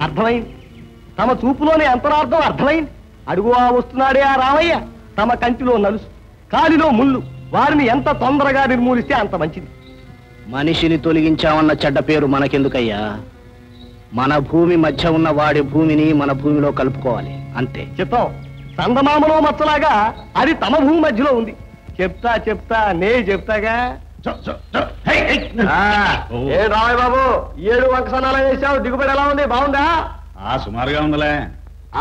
అర్థమైంది. తమ చూపులోని అంతరార్థం అర్థమైంది. అడుగువా వస్తున్నాడే ఆ రామయ్య. తమ కంటిలో నలుసు, కాలిలో ముళ్ళు. వారిని ఎంత తొందరగా నిర్మూలిస్తే అంత మంచిది. మనిషిని తొలగించామన్న చెడ్డ పేరు మనకెందుకయ్యా? మన భూమి మధ్య ఉన్న వాడి భూమిని మన భూమిలో కలుపుకోవాలి, అంతే. చెప్తాం. చందమామలో మచ్చలాగా అది తమ భూమి మధ్యలో ఉంది. చెప్తా నే చెప్తాగా. ఏ రామయ్య బాబు, 7 వంకసనాలు వేసావు, దిగుబడి ఎలా ఉంది? బాగుందా? సుమారుగా ఉందిలే.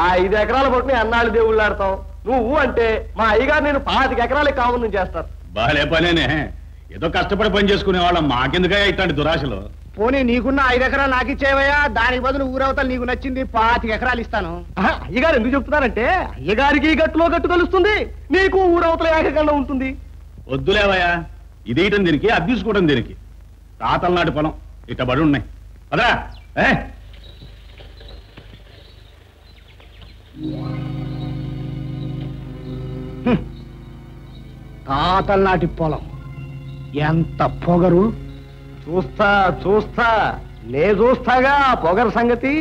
5 ఎకరాల పట్టుని అన్నాళ్ళు దేవుళ్ళు ఆడతావు. నువ్వు అంటే మా అయ్యగారు నేను 25 ఎకరాలకి కావాలని చేస్తారు. బాలే పనేనే, ఏదో కష్టపడి పని చేసుకునే వాళ్ళం, మాకెందుకయ్యా ఇట్లాంటి దురాశలు? పోనీ నీకున్న 5 ఎకరాలు నాకు ఇచ్చేవయ్యా, దానికి బదులు ఊరవతలు నీకు నచ్చింది 25 ఎకరాలు ఇస్తాను. అయ్యగారు ఎందుకు చెప్తున్నారంటే, అయ్యగారికి గట్టులో గట్టు కలుస్తుంది, నీకు ఊరవతల ఏకగండం ఉంటుంది. వద్దులేవయ్యా, ఇదేయటం దీనికి, అది తీసుకోవడం దీనికి. తాతల నాటి పొలం ఇట్ట బడి ఉన్నాయి. అదరా తాతల నాటి పొలం, ఎంత పొగరు! చూస్తా నే చూస్తాగా పొగరు సంగతి.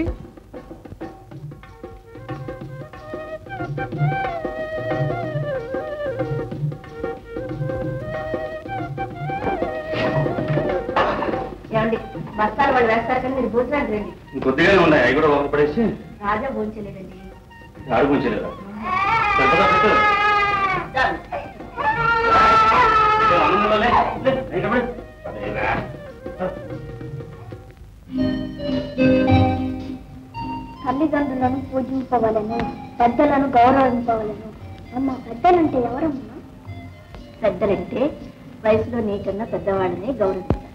బస్తాలు వాళ్ళు వేస్తారు కానీ మీరు భోజనానికి రండి. కొద్దిగానే ఉన్నాయి, అవి కూడా ఒక పడేసి. రాజా భోజనలేదండి. ఆడు భోజనలేదా? తల్లిదండ్రులను పూజింపవలను, పెద్దలను గౌరవింపవలను. అమ్మ, పెద్దలంటే ఎవరమ్మా? పెద్దలంటే వయసులో నీకన్నా పెద్దవాళ్ళని గౌరవించాలి.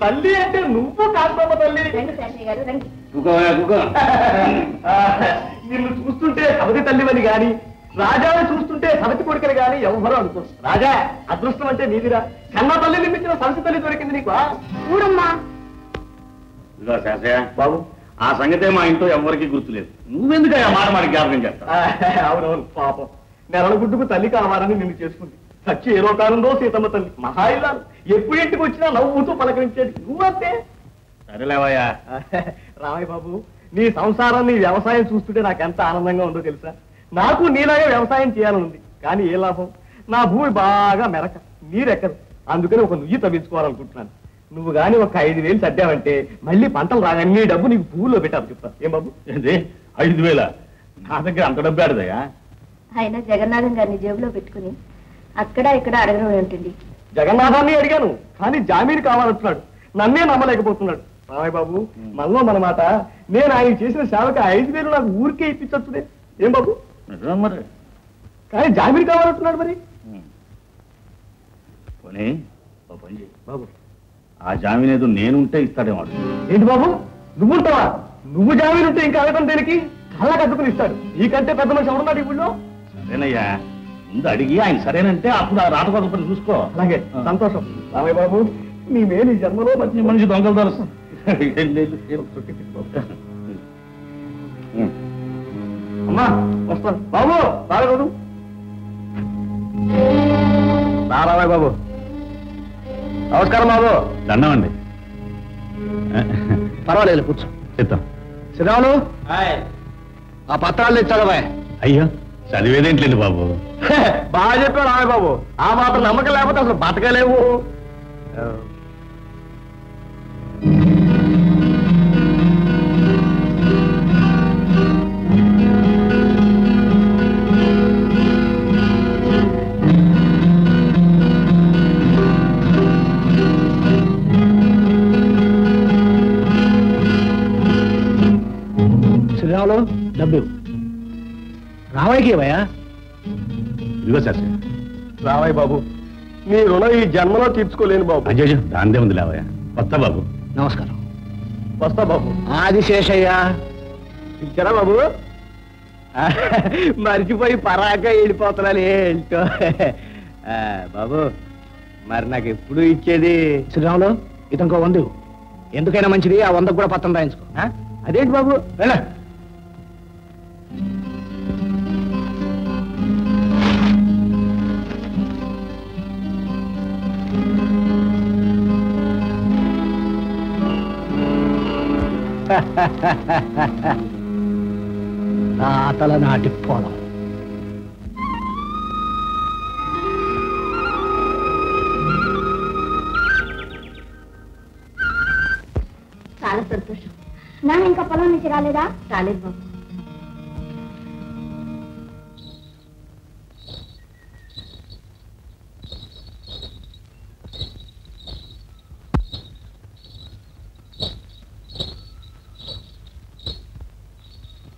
తల్లి అంటే నువ్వు కాంతమ్మ తల్లి. రండి శాస్త్రి గారు, రండి. నిన్ను చూస్తుంటే సవతి తల్లివని గాని, రాజాని చూస్తుంటే సవతి కొడుకని గాని ఎవరో అనుకో. రాజా, అదృష్టం అంటే నీదిరా. కన్నా తల్లి నిర్మించిన సరస్సు తల్లి దొరికింది నీకు. ఊరమ్మా. బాబు, ఆ సంగతే మా ఇంట్లో ఎవరికి గుర్తులేదు. నువ్వెందుకు ఆ మాట మాట జ్ఞాపకం చేస్తా? అవునవును, పాపం నెలల గుడ్డుకు తల్లి కావాలని నిన్ను చేసుకుంది. సచ్చి ఏ లోకాలంలో సీతమ్మ తల్లి మహాయిల్లాలు. ఎప్పుడు ఇంటికి వచ్చినా నవ్వుతూ పలకరించేది. నువ్వంతే. సరేలేవయ్యా. రామయ్య బాబు, నీ సంసారం, నీ వ్యవసాయం చూస్తుంటే నాకు ఎంత ఆనందంగా ఉందో తెలుసా. నాకు నీలాగే వ్యవసాయం చేయాలనుంది, కానీ ఏ లాభం? నా భూమి బాగా మెరక, నీరెక్కదు. అందుకని ఒక నుయ్యి తవ్వించుకోవాలనుకుంటున్నాను. నువ్వు గాని ఒక 5,000 తడ్డావంటే మళ్ళీ పంటలు రాగానే నీ డబ్బు నీకు పువ్వులో పెట్టాలి. చెప్తా. ఏం బాబు? 5,000? నా దగ్గర అంత డబ్బు ఆడదయా? ఆయన జగన్నాథం గారిని జేబులో పెట్టుకుని అక్కడ ఇక్కడ అడగడం ఏమిటండి? జగన్నాథాన్ని అడిగాను, కానీ జామీను కావాలంటున్నాడు. నన్నే నమ్మలేకపోతున్నాడు. రామయ్య బాబు, మనలో మన మాట. నేను ఆయన చేసిన సేవకి 5,000 నాకు ఊరికే ఇప్పించచ్చుదే. ఏం బాబు? మరి కానీ జామీను కావాలంటున్నాడు. మరి పోనీ ఓ పని చేయి బాబు, ఆ జామీన్ ఏదో నేనుంటే ఇస్తాడేమో. ఏంటి బాబు, నువ్వుంటావా? నువ్వు జామీను ఉంటే ఇంకా అడగటం దేనికి? కళ్ళ కట్టుకుని ఇస్తాడు. నీకంటే పెద్ద మనిషి ఎవరున్నాడు ఈ ఊళ్ళో? సరేనయ్యా, ముందు అడిగి ఆయన సరేనంటే అప్పుడు ఆ రాతకోత పని చూసుకో. అలాగే, సంతోషం. రామయ్య బాబు, నీ మేలు ఈ జన్మలో మంచి మనిషి దొంగలు దొరుకుతాం. అమ్మా, వస్తాను. బాబు రాలేదు. రామయ్య బాబు, నమస్కారం బాబు. దండమండి. పర్వాలేదు, కూర్చో. చెప్తాం. శ్రీరాములు, ఆ పత్రాలు తెచ్చాడవా? అయ్యో, చదివేదేంట్లేదు బాబు. బాగా చెప్పాడు రామయ్య బాబు. ఆ మాత్రం నమ్మకం లేకపోతే అసలు బతకలేవు. శ్రీరాములు, డబ్బు రామయ్యకి ఇవ్వయా? ఇదిగో శాస్త్రి. రామయ్య బాబు, నీ రుణం ఈ జన్మలో తీర్చుకోలేను బాబు. అయ్యో, దాందే ఉంది లేవయ్యా. వస్తా బాబు. నమస్కారం. వస్తా బాబు. ఆదిశేషయ్యా. ఇచ్చారా బాబు? మర్చిపోయి పరాక వెళ్ళిపోతున్నాను. ఏంటో బాబు, మరి నాకు ఎప్పుడు ఇచ్చేది? శ్రీరాములు, ఇతనికో 100. ఎందుకైనా మంచిది, ఆ 100 కూడా పత్రం రాయించుకో. అదేంటి బాబు? వెళ్ళ. తాతల నాటి పొలం. చాలా సంతోషం. నాన్న ఇంకా పొలం నుంచి రాలేదా? రాలేదు బాబు.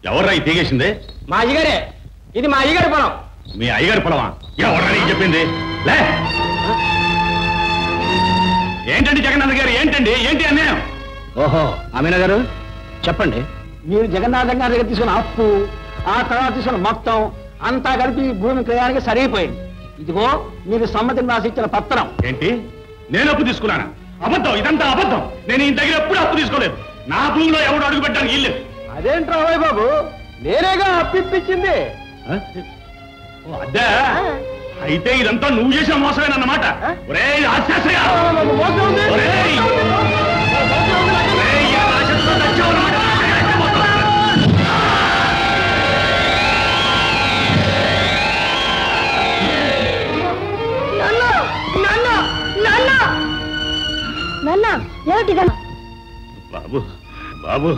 ఎవర్రా ఈ తీగేసింది? మా అయ్యగారే. ఇది మా అయ్యగారి పొలం. మీ అయ్యగారి పొలమా? ఎవర్రా నీకు చెప్పింది? లే ఏంటండి జగన్నాథ్ గారు, ఏంటండి, ఏంటి అన్యాయం? ఓహో, అమీనా గారు చెప్పండి. మీరు జగన్నాథం గారి దగ్గర తీసుకున్న అప్పు, ఆ తర్వాత తీసుకున్న మొత్తం అంతా కలిపి భూమి క్రయానికి సరిపోయింది. ఇదిగో మీరు సమ్మతిని రాసి ఇచ్చిన పత్రం. ఏంటి, నేను అప్పు తీసుకున్నానా? అబద్ధం, ఇదంతా అబద్ధం. నేను ఈ దగ్గర ఎప్పుడు అప్పు తీసుకోలేదు. నా భూమిలో ఎవడు అడుగు పెట్టడానికి ఇల్లు. అదేంట్రా బాబు, నేనేగా అప్పు ఇప్పించింది. అద్దా, అయితే ఇదంతా నువ్వు చేసిన మోసమేనన్నమాట. ఒరేయ్ ఆశాశ్రయ, ఒరేయ్ బాబు, బాబు,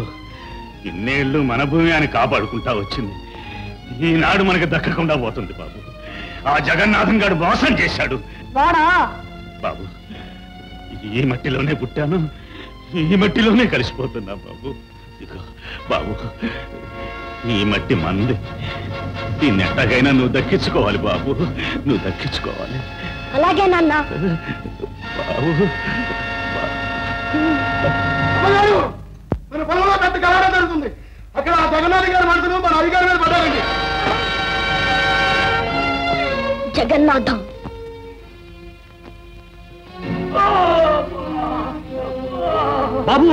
ఇన్నేళ్ళు మన భూమి అని కాపాడుకుంటా వచ్చింది. ఈనాడు మనకు దక్కకుండా పోతుంది బాబు. ఆ జగన్నాథం గారు మోసం చేశాడు బాబు. ఈ మట్టిలోనే పుట్టాను, ఈ మట్టిలోనే కలిసిపోతున్నా బాబు. ఇదిగో బాబు, ఈ మట్టి మంది. దీన్ని ఎట్టగైనా నువ్వు దక్కించుకోవాలి బాబు, నువ్వు దక్కించుకోవాలి. అలాగే నాన్న. బాబు, మన పొలంలో పెద్ద కలవడం జరుగుతుంది. అక్కడ ఆ జగన్నాథ్ గారి మనసులు మన అధికారి మీద పడ్డారండి. జగన్నాథం బాబు,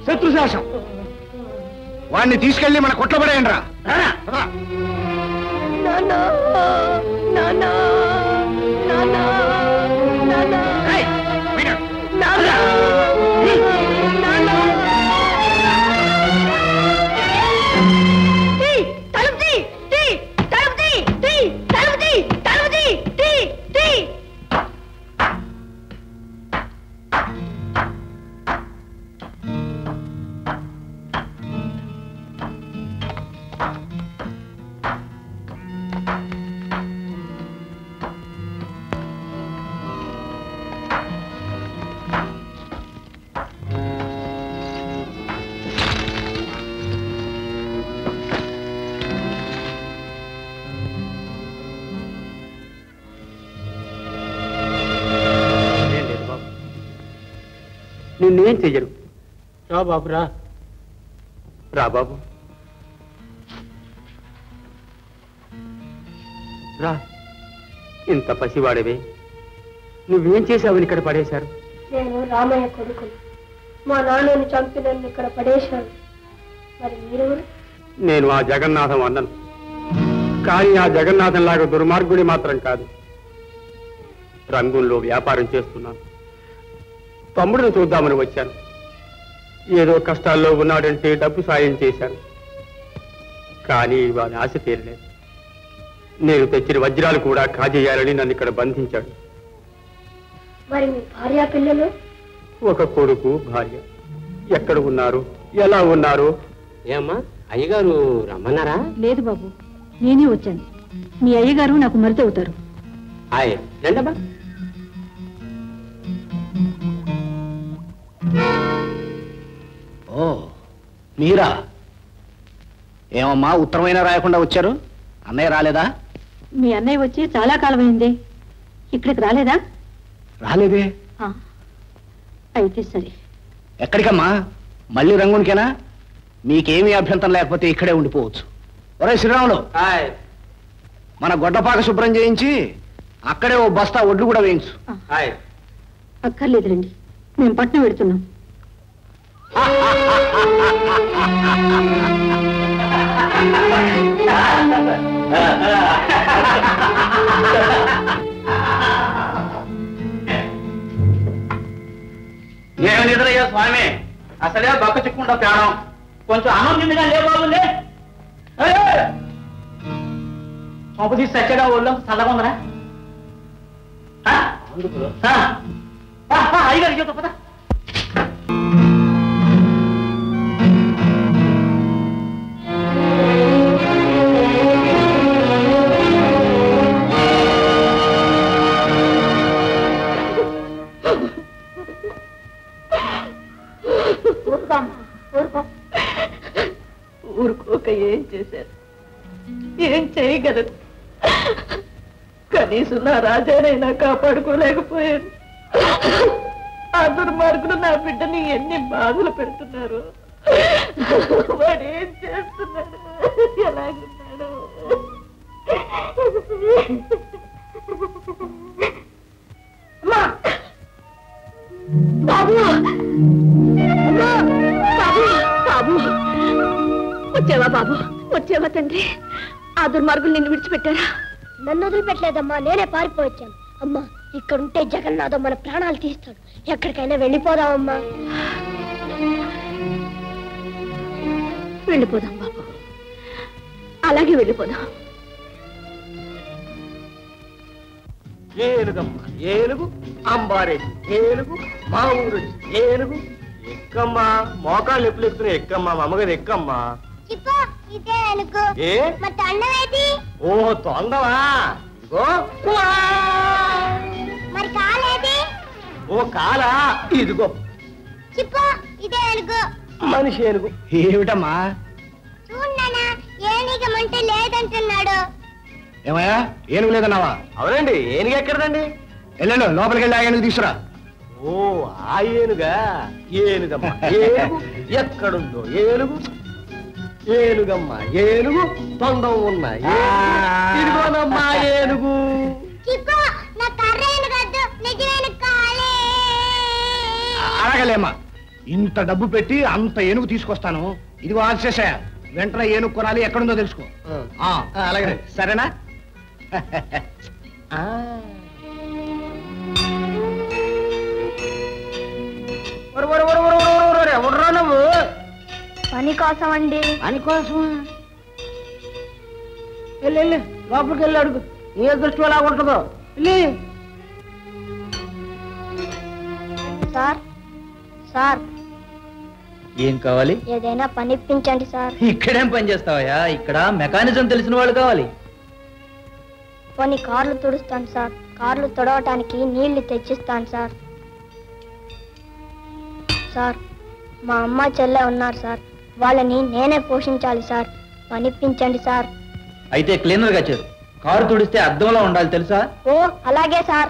శత్రుశాసం. వాడిని తీసుకెళ్లి మన కొట్లో పడేయండి రా. నాన్న నాన్న నాన్న నాన్న నిన్నేం చెయ్యరు. రా బాబు, రా రా బాబు, రా. ఇంత పసివాడవే, నువ్వేం చేశావని ఇక్కడ పడేశారు? నేను రామయ్య కొడుకుని. మా నాన్నని చంపి నన్ను ఇక్కడ పడేశాడు. మరి మీరెవరు? నేను ఆ జగన్నాథం అన్నను. కానీ ఆ జగన్నాథం లాగా దుర్మార్గుడి మాత్రం కాదు. రంగుల్లో వ్యాపారం చేస్తున్నాను. తమ్ముడిని చూద్దామని వచ్చాను. ఏదో కష్టాల్లో ఉన్నాడంటే డబ్బు సాయం చేశాను. కానీ వాని ఆశ తీరలేదు. నేను తెచ్చిన వజ్రాలు కూడా కాజేయాలని నన్ను ఇక్కడ బంధించాడు. మరి మీ భార్య పిల్లలు? ఒక కొడుకు, భార్య. ఎక్కడ ఉన్నారు, ఎలా ఉన్నారు? ఏమ్మా, అయ్యగారు రమ్మన్నారా? లేదు బాబు, నేనే వచ్చాను. మీ అయ్యగారు నాకు మరిది అవుతారు. హాయ్, రండమ్మా. ఓ, మీరా? ఏమమ్మా, ఉత్తరమైనా రాయకుండా వచ్చారు? అన్నయ్య రాలేదా? మీ అన్నయ్య వచ్చి చాలా కాలం అయింది. ఇక్కడికి రాలేదా? రాలేదే. అయితే సరే. ఎక్కడికమ్మా? మళ్ళీ రంగునికేనా? మీకేమీ అభ్యంతరం లేకపోతే ఇక్కడే ఉండిపోవచ్చు. ఒరే శ్రీరాములు, మన గొడ్డపాక శుభ్రం చేయించి అక్కడే ఓ బస్తా ఒడ్లు కూడా వేయించు. అక్కర్లేదులండి, మేము పట్నం పెడుతున్నాం. ఏమి నిద్రయ్యా స్వామి, అసలే బక్క చిక్కుండా ప్రాణం. కొంచెం ఆనందంగా లే బాబు లే. పంపు తీసి చచ్చగా ఒళ్ళంతా చల్లగా ఉందరా? అయ్యగారు చెప్తా పద. ఊరుకోక ఏం చేశారు, ఏం చేయగలరు? కనీసం నా రాజానైనా కాపాడుకోలేకపోయాను. ఆ దుర్మార్గులు నా బిడ్డని ఎన్ని బాధలు పెడుతున్నారు. వాడు ఏం చేస్తున్నాడు, ఎలాగున్నాడు? బాబు బాబు బాబు వచ్చావా? బాబు వచ్చావా తండ్రి? ఆ దుర్మార్గులు నిన్ను విడిచిపెట్టారా? నన్ను వదిలిపెట్టలేదమ్మా, నేనే పారిపోవచ్చాను. అమ్మా, ఇక్కడుంటే జగన్నాథం మన ప్రాణాలు తీస్తాడు. ఎక్కడికైనా వెళ్ళిపోదామమ్మా. వెళ్ళిపోదాం బాబు, అలాగే వెళ్ళిపోదాం. ఏనుగమ్మ ఏనుగు, అంబారేసి ఏనుగు, మా ఊరు ఏనుగు. ఎక్కమ్మా, మోకాళ్ళు ఎప్పుడు ఎక్కుతున్నాయి? ఎక్కమ్మా, మా అమ్మగారు ఎక్కమ్మా. ఏ ఓహో తొందవా? ఇదిగో మరి కాలేది? ఓ కాలా, ఇదిగో ఇదే ఏనుగు. మనిషి ఏనుగు. ఏమిటమ్మా? చూడనా, ఏనుగమంటే లేదంటున్నాడు. ఏమయ్యా, ఏనుగు లేదన్నావా? అవునండి, ఏనుగు ఎక్కడదండి? వెళ్ళండి, లోపలికి వెళ్ళి ఆ ఏనుగు తీసుకురా. ఓ ఆ ఏనుగా? ఏనుగమ్మ ఏనుగు ఎక్కడుందో ఏనుగు. ఏనుగమ్మ ఏనుగు, తొండం ఉన్న ఇదిగోనమ్మా ఏనుగు. అడగలేమ్మా, ఇంత డబ్బు పెట్టి అంత ఏనుగు తీసుకొస్తాను. ఇదిగో ఆశేషయ్య, వెంటనే ఏనుగు కొనాలి, ఎక్కడుందో తెలుసుకో. అలాగే సరేనా? ఎవడ్రా నువ్వు? పని కోసం అండి. పని కోసం వెళ్ళి లోపలికి వెళ్ళి అడుగు, నీ అదృష్టం ఎలా ఉంటుందో. సార్ సార్, ఏం కావాలి? ఏదైనా పని ఇప్పించండి సార్. ఇక్కడేం పని చేస్తావయ్యా? ఇక్కడ మెకానిజం తెలిసిన వాళ్ళు కావాలి. కొన్ని కార్లు తుడుస్తాను సార్. కార్లు తుడవటానికి నీళ్లు తెచ్చిస్తాను సార్. సార్, మా అమ్మ చెల్లె ఉన్నారు సార్, వాళ్ళని నేనే పోషించాలి సార్. పనిపించండి సార్. అయితే క్లీనర్ గా చేరు. కారు తుడిస్తే అద్దంలో ఉండాలి తెలుసా? ఓ అలాగే సార్.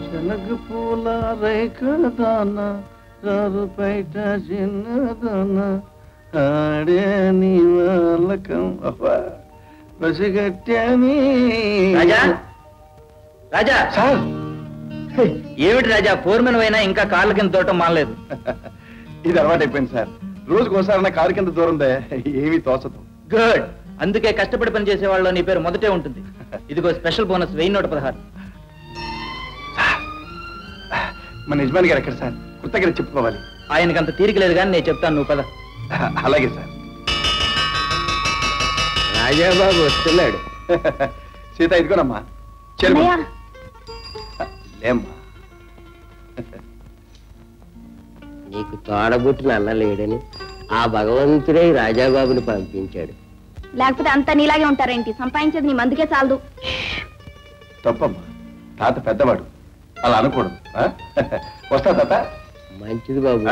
శనగ పూల రేఖ దాన, కారు బయట చిన్నదాన, ఆడే నీ వాళ్ళకం పసిగట్టాని. రాజా, రాజా సార్, ఏమిటి రాజా, ఫోర్మెన్ అయినా ఇంకా కార్ల కింద తోటం మానలేదు. ఇది అలవాటు అయిపోయింది సార్. రోజుకోసారి కారు కింద దూరందే, ఏమీ తోచదు. గుడ్, అందుకే కష్టపడి పని చేసే వాళ్ళలో నీ పేరు మొదటే ఉంటుంది. ఇదిగో స్పెషల్ బోనస్ 1116. మన యజమాని గారు ఎక్కడ సార్? కృతజ్ఞత చెప్పుకోవాలి. ఆయనకి అంత తీరిక లేదు కానీ నేను చెప్తాను, నువ్వు పద. అలాగే సార్. రాజాబాబు వస్తున్నాడు. సీత ఇదిగోనమ్మా, లేమ్మా. నీకు తోడబుట్టిన అన్న లేడని ఆ భగవంతుడే రాజాబాబుని పంపించాడు. లేకపోతే అంతా నీలాగే ఉంటారేంటి? సంపాదించేది నీ మందుకే చాలదు. తప్పమ్మా, తాత పెద్దవాడు, అలా అనకూడదు. వస్తా తాత. మంచిది బాబు.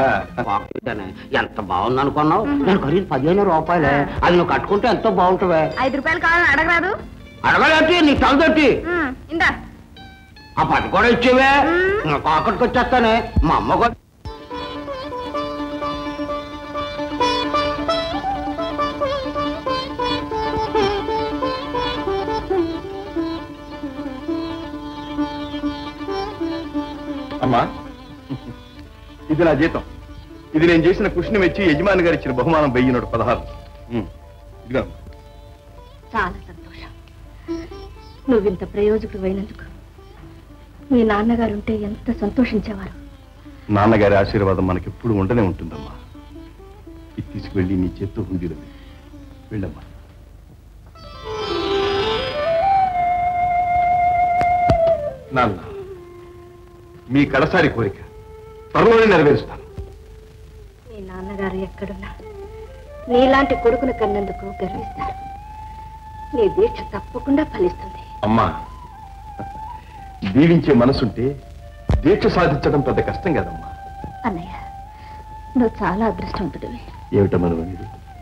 ఎంత బాగుంది అనుకున్నావు? నేను ఖరీదు 15 రూపాయలే. అది నువ్వు కట్టుకుంటే ఎంతో బాగుంటావే. 5 రూపాయలు కావాలని అడగరాదు? అడగలేటి నీ తలదొట్టి ఇందా ఆ పట్టు కూడా ఇచ్చేవే. కాకటికి వచ్చేస్తానే. మా అమ్మ కూడా అమ్మా, ఇది నా జీతం. ఇది నేను చేసిన కృషిని మెచ్చి యజమాని గారు ఇచ్చిన బహుమానం 1116. ఇదిగా చాలా సంతోషం. నువ్వింత ప్రయోజకుడు అయినందుకు. మీ నాన్నగారు ఉంటే ఎంత సంతోషించేవారు. నాన్నగారి ఆశీర్వాదం మనకెప్పుడు ఉండనే ఉంటుందమ్మా. ఇది తీసుకువెళ్ళి నీ చేత్తో హుండీలో వెళ్ళమ్మా. నాన్న, మీ కడసారి కోరిక త్వరలోనే నెరవేరుస్తాను. మీ నాన్నగారు ఎక్కడున్నా నీలాంటి కొడుకును కన్నందుకు గర్విస్తారు. నీ దీక్ష తప్పకుండా ఫలిస్తుంది. అమ్మా, దీవించే మనసుంటే దీక్ష సాధించడం పెద్ద కష్టం కదమ్మా. అన్నయ్య, నువ్వు చాలా అదృష్టవంతుడివి. ఏమిటమ్మా నువ్వు?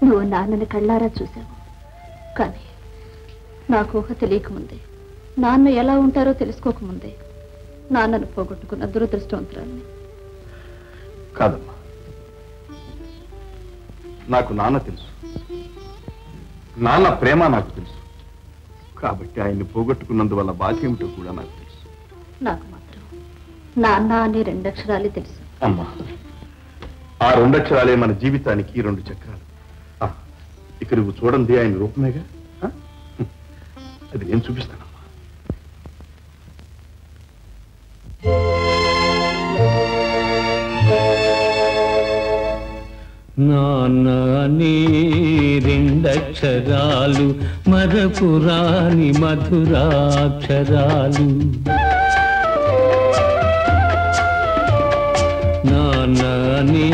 నువ్వు నాన్నని కళ్ళారా చూసావు. కానీ నాకు ఊహ తెలియకముందే, నాన్న ఎలా ఉంటారో తెలుసుకోకముందే నాన్నను పోగొట్టుకున్న దురదృష్టవంతురాన్ని. కాదమ్మా, నాకు నాన్న తెలుసు. నాన్న ప్రేమ నాకు తెలుసు. కాబట్టి ఆయన్ని పోగొట్టుకున్నందువల్ల బాధ ఏమిటో కూడా నాకు తెలుసు. నాకు మాత్రం నాన్న అనే 2 అక్షరాలే తెలుసు. అమ్మా, ఆ 2 అక్షరాలే మన జీవితానికి 2 చక్రాలు. ఇక నువ్వు చూడండి ఆయన రూపమేగా. అది నేను చూపిస్తానమ్మా. నాన్న నీ 2 అక్షరాలు మరపురాని మధురాక్షరాలు. నాన్న నీ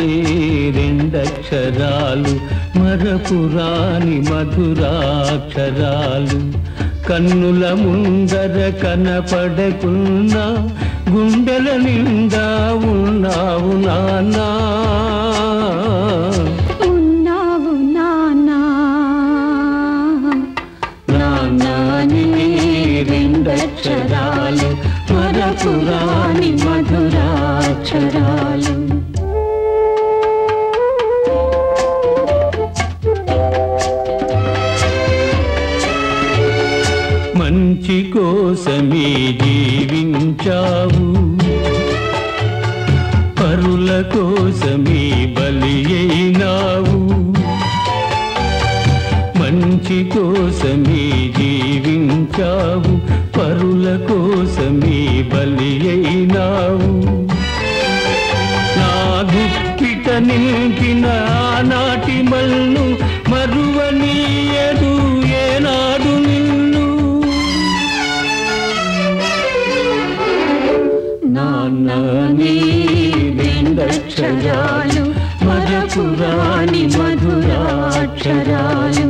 2 అక్షరాలు మరపురాని మధురాక్షరాలు. కన్నుల ముందర కనపడకున్నా గుండెల నిండా ఉన్నావు నాన్నా. ఉన్నావు నాన్నా. నాన్న నీ 2 అక్షరాలు మరపురాని మధురాక్షరాలు. మంచి కోసమే జీవించావు, పరుల కోసమే బలి అయినావు. మంచి కోసమే జీవించావు, పరుల కోసమే బలి అయినావు. నా గుప్పిట నింపిన ఆనాటి మల్ను మరువనీయదు ఏనాడు నిన్ను. నాన్న నీ 2 అక్షరాలు మరపురాని మధురాక్షరాలు.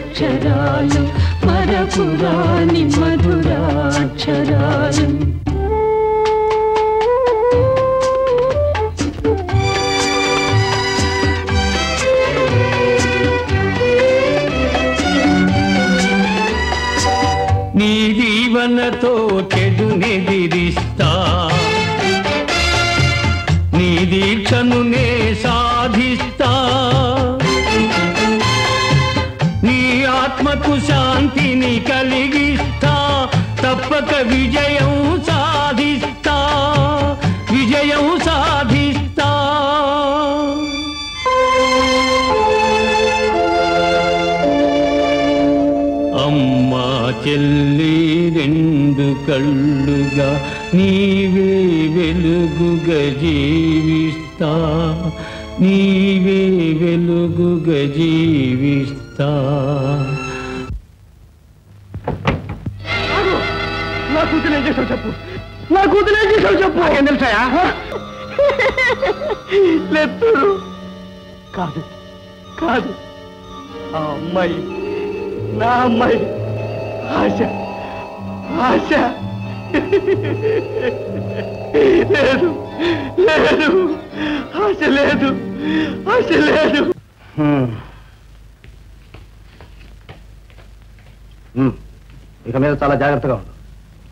అక్షరాలు మరపురాని మధురాక్షరాలు. నీ దీవనతో చెడునెదిరిస్తా, నీ దీక్షను నే సాధిస్తా. నీ ఆత్మకు శాంతిని కలిగిస్తా, తప్పక విజయం సాధిస్తా, విజయం సాధిస్తా. అమ్మా చెల్లి 2 కళ్ళుగా నీవే వెలుగుగా జీవిస్తా, నీవే వెలుగుగా జీవిస్తా. నా కూతురు ఏం చేసావు చెప్పు. నా కూతురు ఏం చేసావు చెప్పు. ఏం తెలుసాయా? నెత్తురు కాదు కాదు, ఆ అమ్మాయి నా అమ్మాయి ఆశ. ఆశ లేదు లేదు, ఆశ లేదు, ఆశ లేదు. ఇక మీద చాలా జాగ్రత్తగా ఉంది.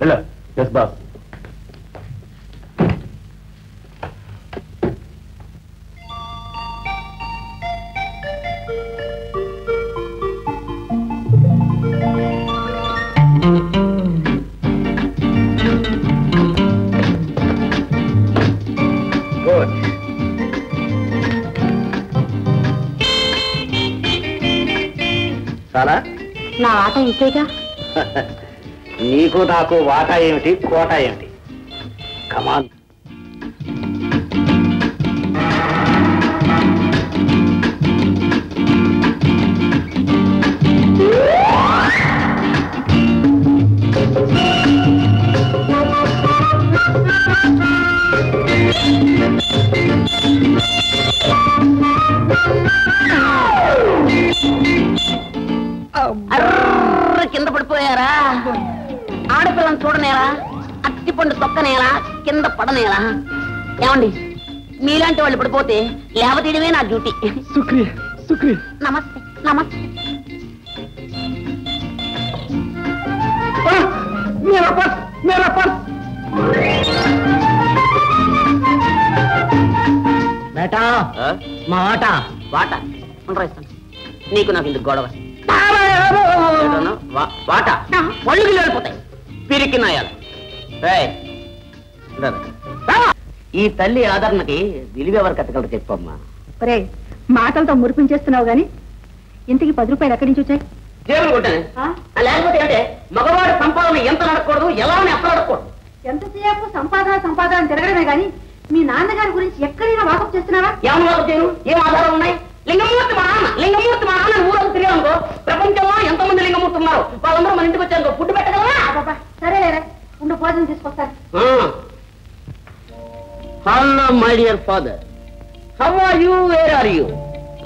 వెళ్ళు. Yes boss. చాలా నా ఆట ఇంతేగా. నీకు నాకు వాటా ఏమిటి, కోటా ఏమిటి? కమాన్. కింద పడిపోయారా? ఆడపిల్లని చూడనేలా, అట్టిపండు తొక్కనేలా, కింద పడనేలా? ఏమండి, మీలాంటి వాళ్ళు పడిపోతే లేవతీయడమే నా డ్యూటీ. శుక్రియా శుక్రియా. నమస్తే నమస్తే. मेरा पर्स, मेरा पर्स. బేటా మా వాట వాట ఉండరాయిస్తాను. నీకు నాకు ఇందుకు గొడవ. వాట పళ్ళు వెళ్ళిపోతాయి, పిరికి నాయాలి. ఈ తల్లి ఆదరణకి విలువ ఎవరు కట్టగలరు చెప్పమ్మా. ఒరే, మాటలతో మురిపించేస్తున్నావు గాని ఇంటికి 10 రూపాయలు ఎక్కడి నుంచి వచ్చాయి? జేబులు కొట్టాను. లేకపోతే అంటే మగవాడి సంపాదన ఎంత నడకూడదు, ఎలా అని అప్పుడు అడగకూడదు. ఎంతసేపు సంపాదన సంపాదన తిరగడమే గాని మీ నాన్నగారి గురించి ఎక్కడైనా వాకప్ చేస్తున్నావా? ఏమన్నా వాకప్ చేయను? ఏం ఆధారం ఉన్నాయి? లింగమూర్తి మా నాన్న ఊరంతా తిరిగానుకో, ప్రపంచంలో ఎంతమంది లింగమూర్తి ఉన్నారు, వాళ్ళందరూ మన ఇంటికి వచ్చానుకో ఫుడ్ పెట్టగలవా? సరేలేరా, ఉండు భోజనం తీసుకొస్తాను. Hello my dear father, how are you, where are you?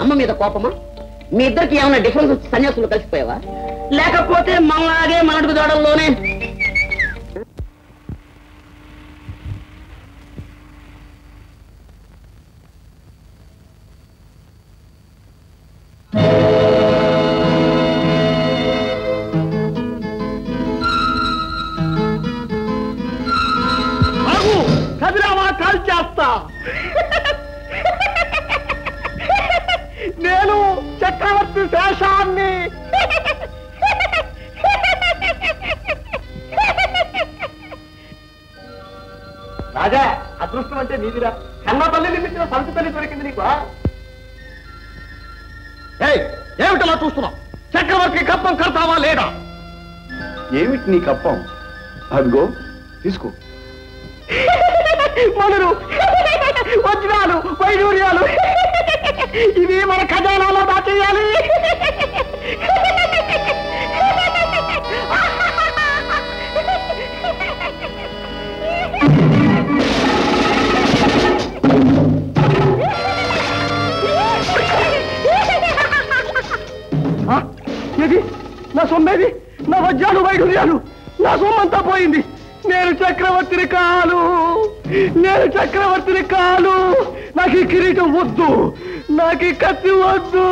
అమ్మ మీద కోపమా? మీ ఇద్దరికి ఏమైనా డిఫరెన్స్ వచ్చి సన్యాసులు కలిసిపోయావా? లేకపోతే మనలాగే మనడుగు దూడంలోనే కదిరావా కాల్ చేస్తా. నేను చక్రవర్తి శేషాన్ని. రాజా, అదృష్టం అంటే నీదిరా. కన్న తల్లి నిమిత్తం సంత తల్లి దొరికింది నీకు. ఏమిటలా చూస్తున్నావు? చక్రవర్తి కప్పం కడతావా లేదా? ఏమిటి నీ కప్పం? అదిగో తీసుకో. మొదలు వజ్రాలు, వైడూర్యాలు ఇవి మన ఖజానాలో దాచేయాలి. ఏది నా సొమ్మేది? నా వజ్రాలు, వైడూర్యాలు, నా సొమ్మంతా పోయింది. నేను చక్రవర్తిని కాను, నేను చక్రవర్తిని కాను. నాకు ఈ కిరీటం వద్దు, నాకు ఈ కత్తి వద్దు.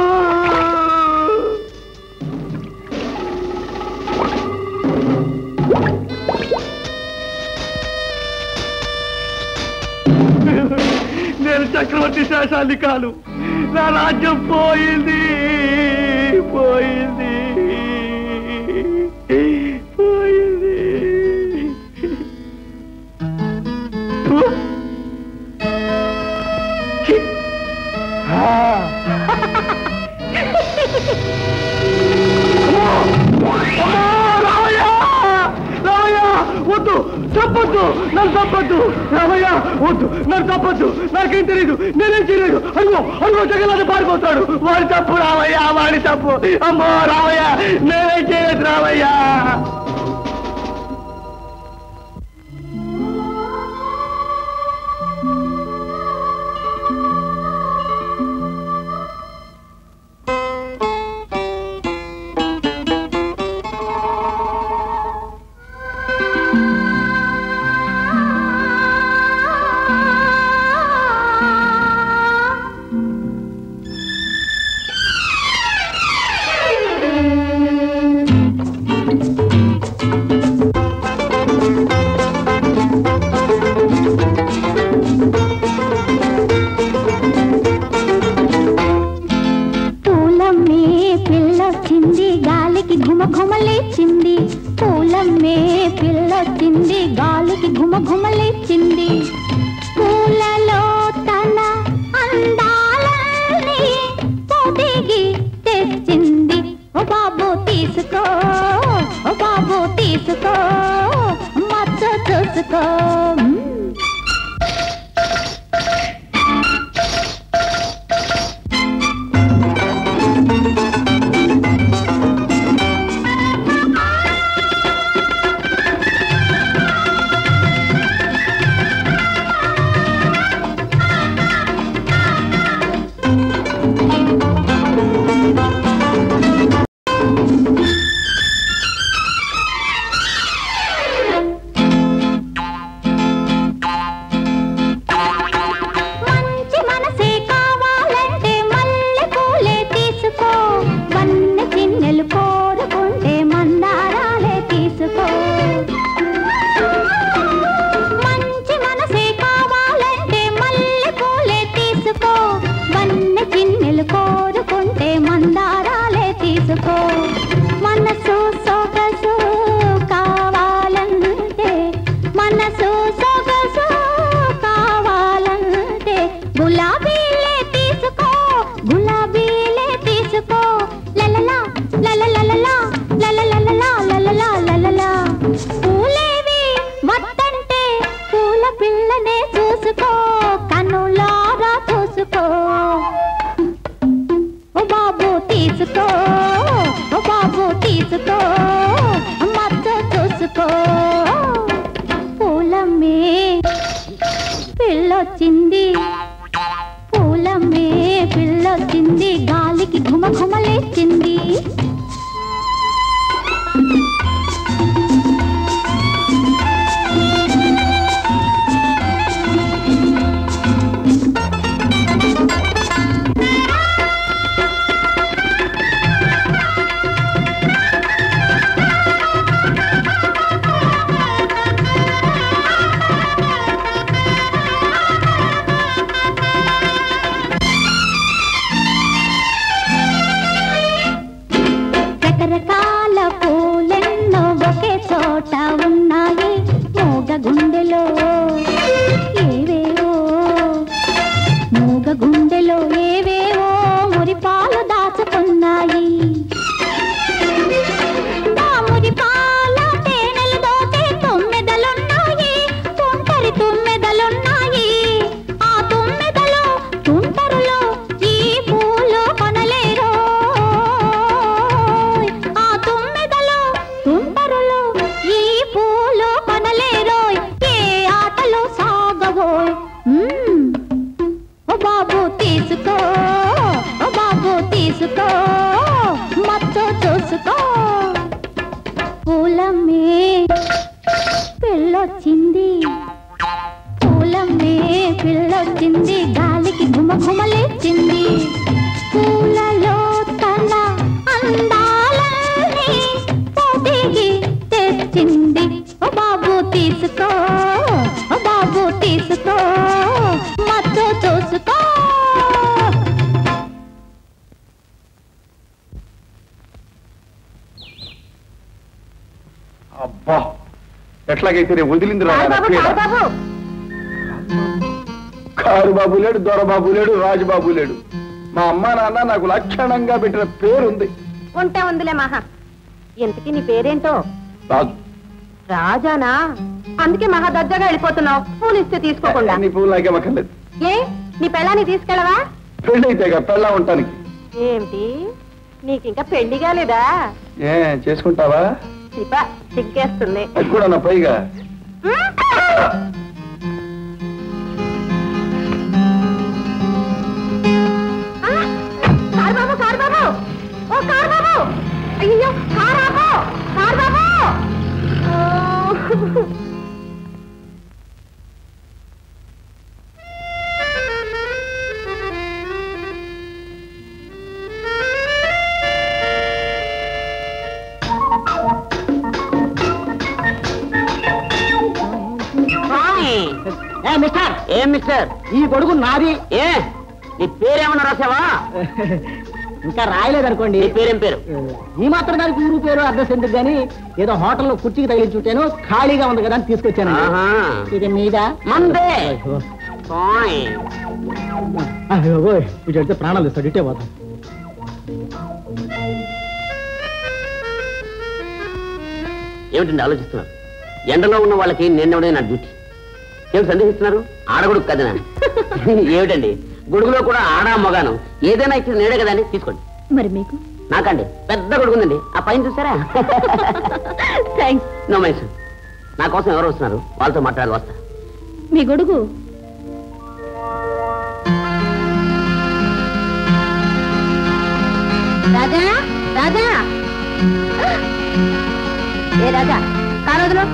నేను చక్రవర్తి శేషాన్ని కాను. నా రాజ్యం పోయింది, పోయింది, పోయింది. వద్దు, తప్పొద్దు, నన్ను తప్పొద్దు. రామయ్య వద్దు, నన్ను తప్పొద్దు. నాకేం తెలియదు, నేనేం చేయలేదు. అడుగో అడుగో, జగన్నాథ పారిపోతాడు. వాడి తప్పు రామయ్య, వాడి తప్పు. అమ్మో రామయ్య, నేనేం చేయలేదు రామయ్య. గులాబీలే తీసుకో గులాబీలే తీసుకో లలలా లలలలలా లలలలలా లలలా లలలా పూలేవి వద్దంటే పూల పిల్లనే చూసుకో కనులారా చూసుకో ఓ బాబు తీసుకో ఓ బాబు తీసుకో మత్తు చూసుకో పూలమ్మే పిల్లొచ్చింది పూలమ్మే పిల్లొచ్చింది గాలికి ఘుమ ఘుమలేచింది రకరకాల పూలెన్నో ఒకే చోట ఉన్నాయి మూగ గుండెలో ఏవేవో మూగ గుండెలో ఏవేవో మురిపాలు దాచుకున్నాయి ఆ మురిపాల తేనెలు దోచే తుమ్మెదలున్నాయి తుంటరి తుమ్మెదలున్నాయి ఆ తుమ్మెదలో తుంటరులో ఈ పూలు కొనలేరో తుంపరులో ఈ పూలు కొనలేరోయ్ ఏ ఆటలు సాగవోయ్ ఓ బాబు తీసుకో ఓ బాబు తీసుకో మత్తు చూసుకో పూలమ్మే పిల్లొచ్చింది పూలమ్మే పిల్లొచ్చింది గాలికి ఘుమ ఘుమలేచింది పూలలో తన అందాలని పోటీకి తెచ్చింది ఓ బాబు తీసుకో ఓ బాబు తీసుకో మత్తు చూసుకో అబ్బా ఎట్లాగైతే రేపు వదిలింది కారు బాబు లేడు దొరబాబు లేడు రాజుబాబు లేడు మా అమ్మా నాన్న నాకు లక్షణంగా పెట్టిన పేరుంది ఉంటే ఉందిలే మహా ఇంతకీ నీ పేరేంటో రాజు రాజానా అందుకే మహా దర్జాగా వెళ్ళిపోతున్నావు పూలు ఇస్తే తీసుకోకుండా నీ పువ్వులు నాకే మక్కర్లేదు ఏ నీ పెళ్ళాన్ని తీసుకెళ్ళవా పెళ్ళి అయితే పెళ్ళా ఉంటానికి ఏమిటి నీకింకా పెళ్లి కాలేదా ఏ చేసుకుంటావా సిగ్గేస్తుంది అది కూడా నా పైగా కారు బాబు ఓ కారు బాబు అయ్యో కారు బాబు మిస్టర్ ఏం మిస్టర్ ఈ గొడుగు నాది ఏ నీ పేరేమన్నా రాసావా ఇంకా రాయలేదనుకోండి నీ పేరేం పేరు ఈ మాత్రం దానికి ఊరు పేరు అడ్రస్ ఎందుకు గానీ ఏదో హోటల్లో కుర్చీకి తగిలించుంటాను ఖాళీగా ఉంది కదా అని తీసుకొచ్చాను ఇది మీద మందే ఇటు వెళ్తే ప్రాణాలు తెస్తాడు ఇటే పోతాం ఏమిటండి ఆలోచిస్తున్నారు ఎండలో ఉన్న వాళ్ళకి నిన్నవడే నా డ్యూటీ ఏమి సందేహిస్తున్నారు ఆడగొడుగు కదనా ఏమిటండి గొడుగులో కూడా ఆడా మొగాను ఏదైనా ఇచ్చిన నేడే కదండి తీసుకోండి మరి మీకు నాకండి పెద్ద గొడుగు ఉందండి ఆ పైన చూసారా థ్యాంక్స్ నో మైసూర్ నా కోసం ఎవరు వస్తున్నారు వాళ్ళతో మాట్లాడాలి వస్తా మీ గొడుగు రాజా రాజా ఏ రాజా కారోజులు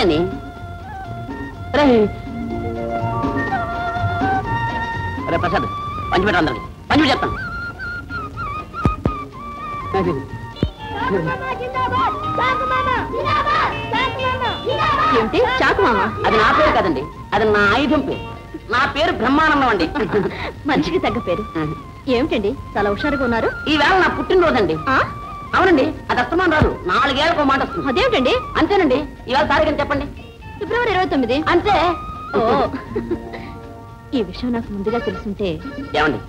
అని అరే ప్రసాద్ పంచిపెట్ట అందరికి పంచిపెట్టి చెప్తాను. ఏంటి చాకు మామ? అది నా పేరు కదండి, అది నా ఆయుధం పేరు. నా పేరు బ్రహ్మానందం అండి. మనిషికి తగ్గ పేరు. ఏమిటండి చాలా హుషారుగా ఉన్నారు? ఈవేళ నా పుట్టినరోజండి. అవునండి, అది అస్తమానం రాదు, 4 ఏళ్ళకు మాట వస్తుంది. అదేమిటండి? అంతేనండి. ఈవేళ తారీఖు చెప్పండి. ఫిబ్రవరి 29. అంతే. ఓ ఈ విషయం నాకు ముందుగా తెలుసుంటే. ఏమండి,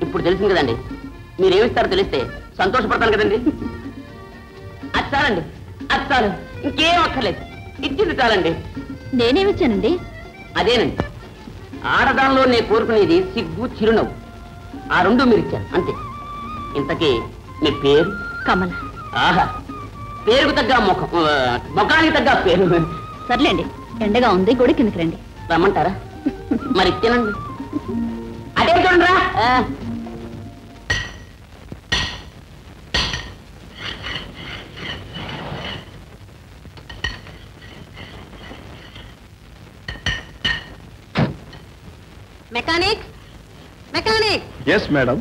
ఇప్పుడు తెలిసింది కదండి, మీరేమిస్తారో తెలిస్తే సంతోషపడతాను కదండి. అది చాలండి, అది చాలు, ఇంకేం అక్కర్లేదు. ఇచ్చింది చాలండి. నేనేమిచ్చానండి? అదేనండి, ఆడదానిలో నేను కోరుకునేది సిగ్గు, చిరునవ్వు. ఆ 2 మీరు ఇచ్చారు అంతే. ఇంతకీ మీ పేరు? కమల. ఆహా, పేరుకు తగ్గ ముఖం, ముఖానికి తగ్గ పేరు. సర్లేండి, ఎండగా ఉంది, గుడి కిందకి రండి. రమ్మంటారా? మరి తినండి. అదే చూడరా. Mechanic, mechanic. Yes madam.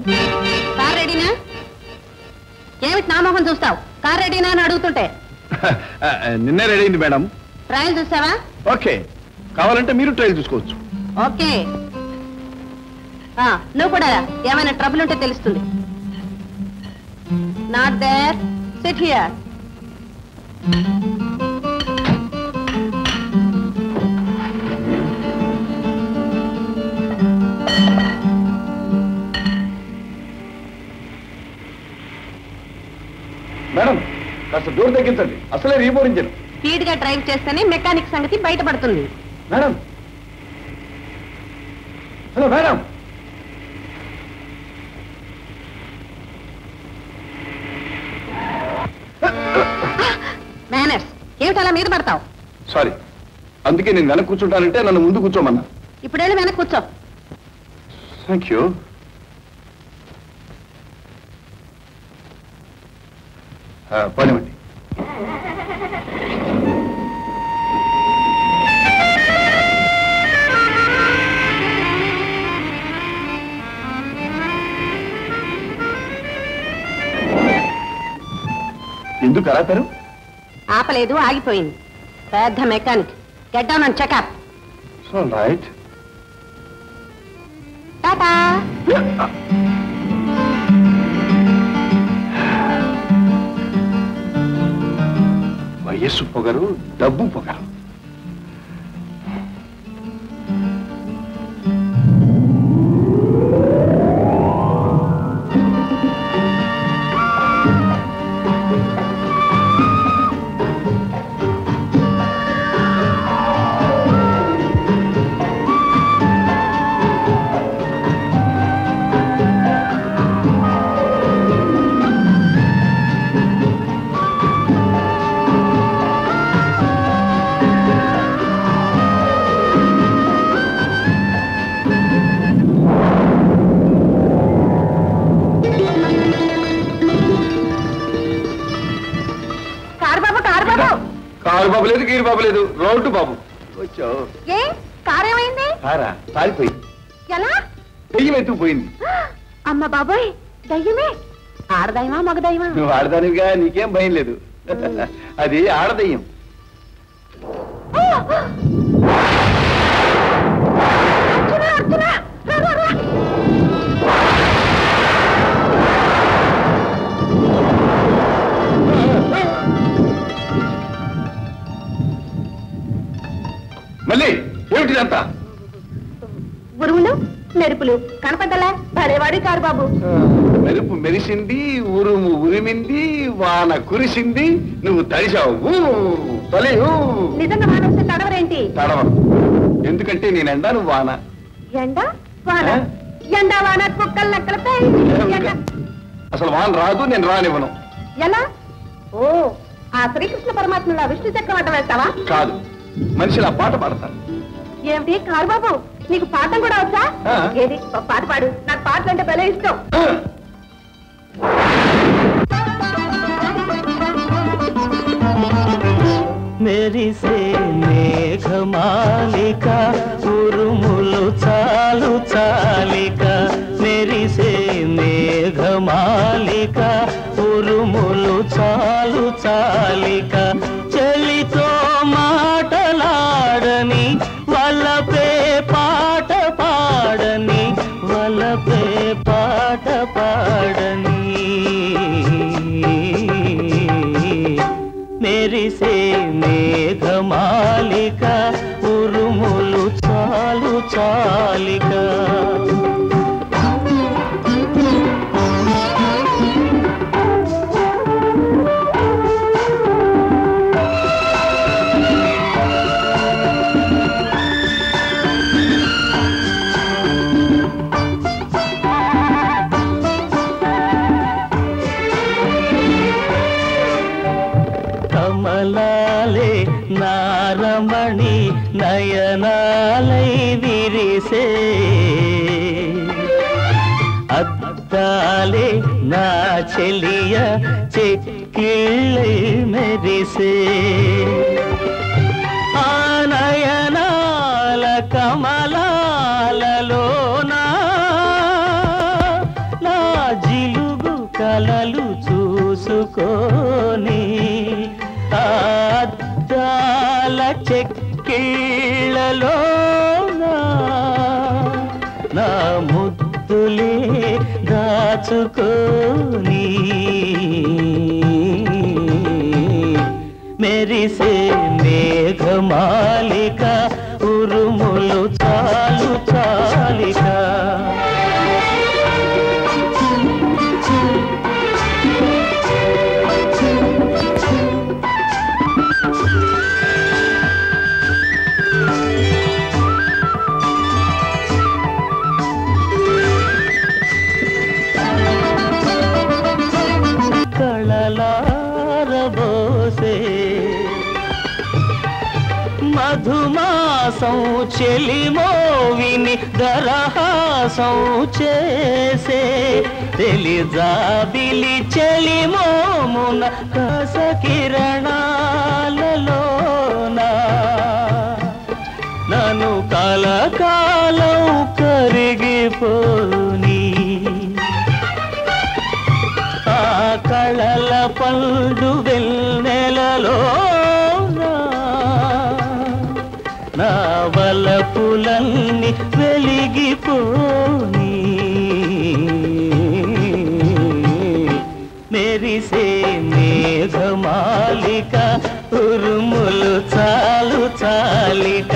Car రెడీనా? ఏమిటి నా మొహం చూస్తావు? కార్ రెడీనా అని అడుగుతుంటే. నిన్నే రెడీ అయింది మేడం. ట్రయల్ చూసావా? ఓకే, కావాలంటే మీరు ట్రైల్ చూసుకోవచ్చు. ఓకే, నువ్వు కూడా ఏమైనా ట్రబుల్ ఉంటే తెలుస్తుంది. Not there, sit here. Madam కాస్త దూరం తగ్గించండి, అసలే రీబోరించాను. స్పీడ్ గా డ్రైవ్ చేస్తేనే మెకానిక్ సంగతి బయటపడుతుంది. Madam, hello madam. మేనర్స్ ఏమిటి అలా మీద పడతావు? సారీ, అందుకే నేను వెనక కూర్చుంటానంటే నన్ను ముందు కూర్చోమన్నా. ఇప్పుడేళ్ళు వెనక్కి కూర్చో. Thank you. పనివ్వండి. ఎందుకు ఆపారు? ఆపలేదు, ఆగిపోయింది. పెద్ద mechanic. Get down and checkup. Right. Tata. వయస్సు పొగరు, డబ్బు పొగరు. కారు బాబు లేదు, గీరు బాబు లేదు, రోడ్డు బాబు. వచ్చావు. ఏ కారేమైంది? కారా కాలిపోయింది. ఎలా? దెయ్యం ఎత్తుకుపోయింది. అమ్మ బాబోయ్, దయ్యమే. ఆడదయ్యమా మగదయ్యమా? నువ్వు ఆడదానివిగా, నీకేం భయం లేదు. అది ఆడదయ్యం. మళ్ళీ ఏమిటిదంతా? ఉరుములు మెరుపులు కనపడ్డలా? భలేవాడి కారు బాబు. మెరుపు మెరిసింది, ఉరుము ఉరిమింది, వాన కురిసింది, నువ్వు తడిశావు. నిజంగా వాన వస్తే తడవరేంటి? తడవ. ఎందుకంటే నేను ఎండా, నువ్వు వాన. ఎండ వాన, ఎండ వాన కుక్కలు నక్కలపై. అసలు వాన రాదు, నేను రానివ్వను. ఎలా? ఓ, ఆ శ్రీకృష్ణ పరమాత్మలా విష్ణు చక్రం వేస్తావా? కాదు, మనిషిలా పాట పాడతాను. ఏమిటి కారు బాబు, నీకు పాఠం కూడా వచ్చా? ఏది పాట పాడు, నాకు పాటలు అంటే భలే ఇష్టం. मेरी से చాలిక ఉరుములు చాలు చాలిక మెరిసే మేఘమాలిక ఉరుములు చాలు చాలిక చలితో మాటలాడని వలపే పాట పాడని వలపే పాట పాడని మెరిసే మేఘమాలిక ఉరుములు చాలు చాలిక కమలాలే నారమణి నయనాలై విరిసే అద్దాలే నా చెలియ చెక్కిళ్ళై మెరిసే ఆ నయనాల కమలాలలోనా నా జిలుగు కలలు చూసుకోని అద్దాల చెక్కిళ్ళలో నా ముద్దులే దాచుకోని మెరిసే మేఘమాలిక ఉరుములు చాలు చాలిక కళలారబోసే మధుమాసం చెలిమోవిని దరహాసం చేసే తెలిజాబిలి చెలిమోమున కస కిరణాలలోనా నన్ను కలకాలం కరిగిపోని ఆ కళల పండు వెన్నెలలో నా వలపులన్నీ వెలిగిపోని మెరిసే మేఘమాలిక ఉరుములు చాలు చాలిక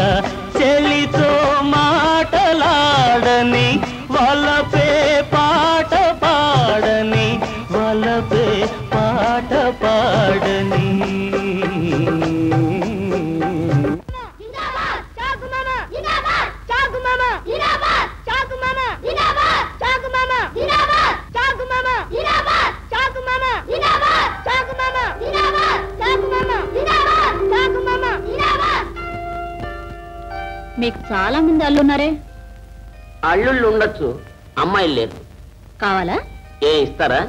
చెలితో మాటలాడని వలపే పాట పాడని వలపే పాట పాడని మీకు చాలా మంది అల్లున్నారే. అల్లుళ్ళు ఉండొచ్చు, అమ్మాయిలు లేదు. కావాలా? ఏ ఇస్తారా?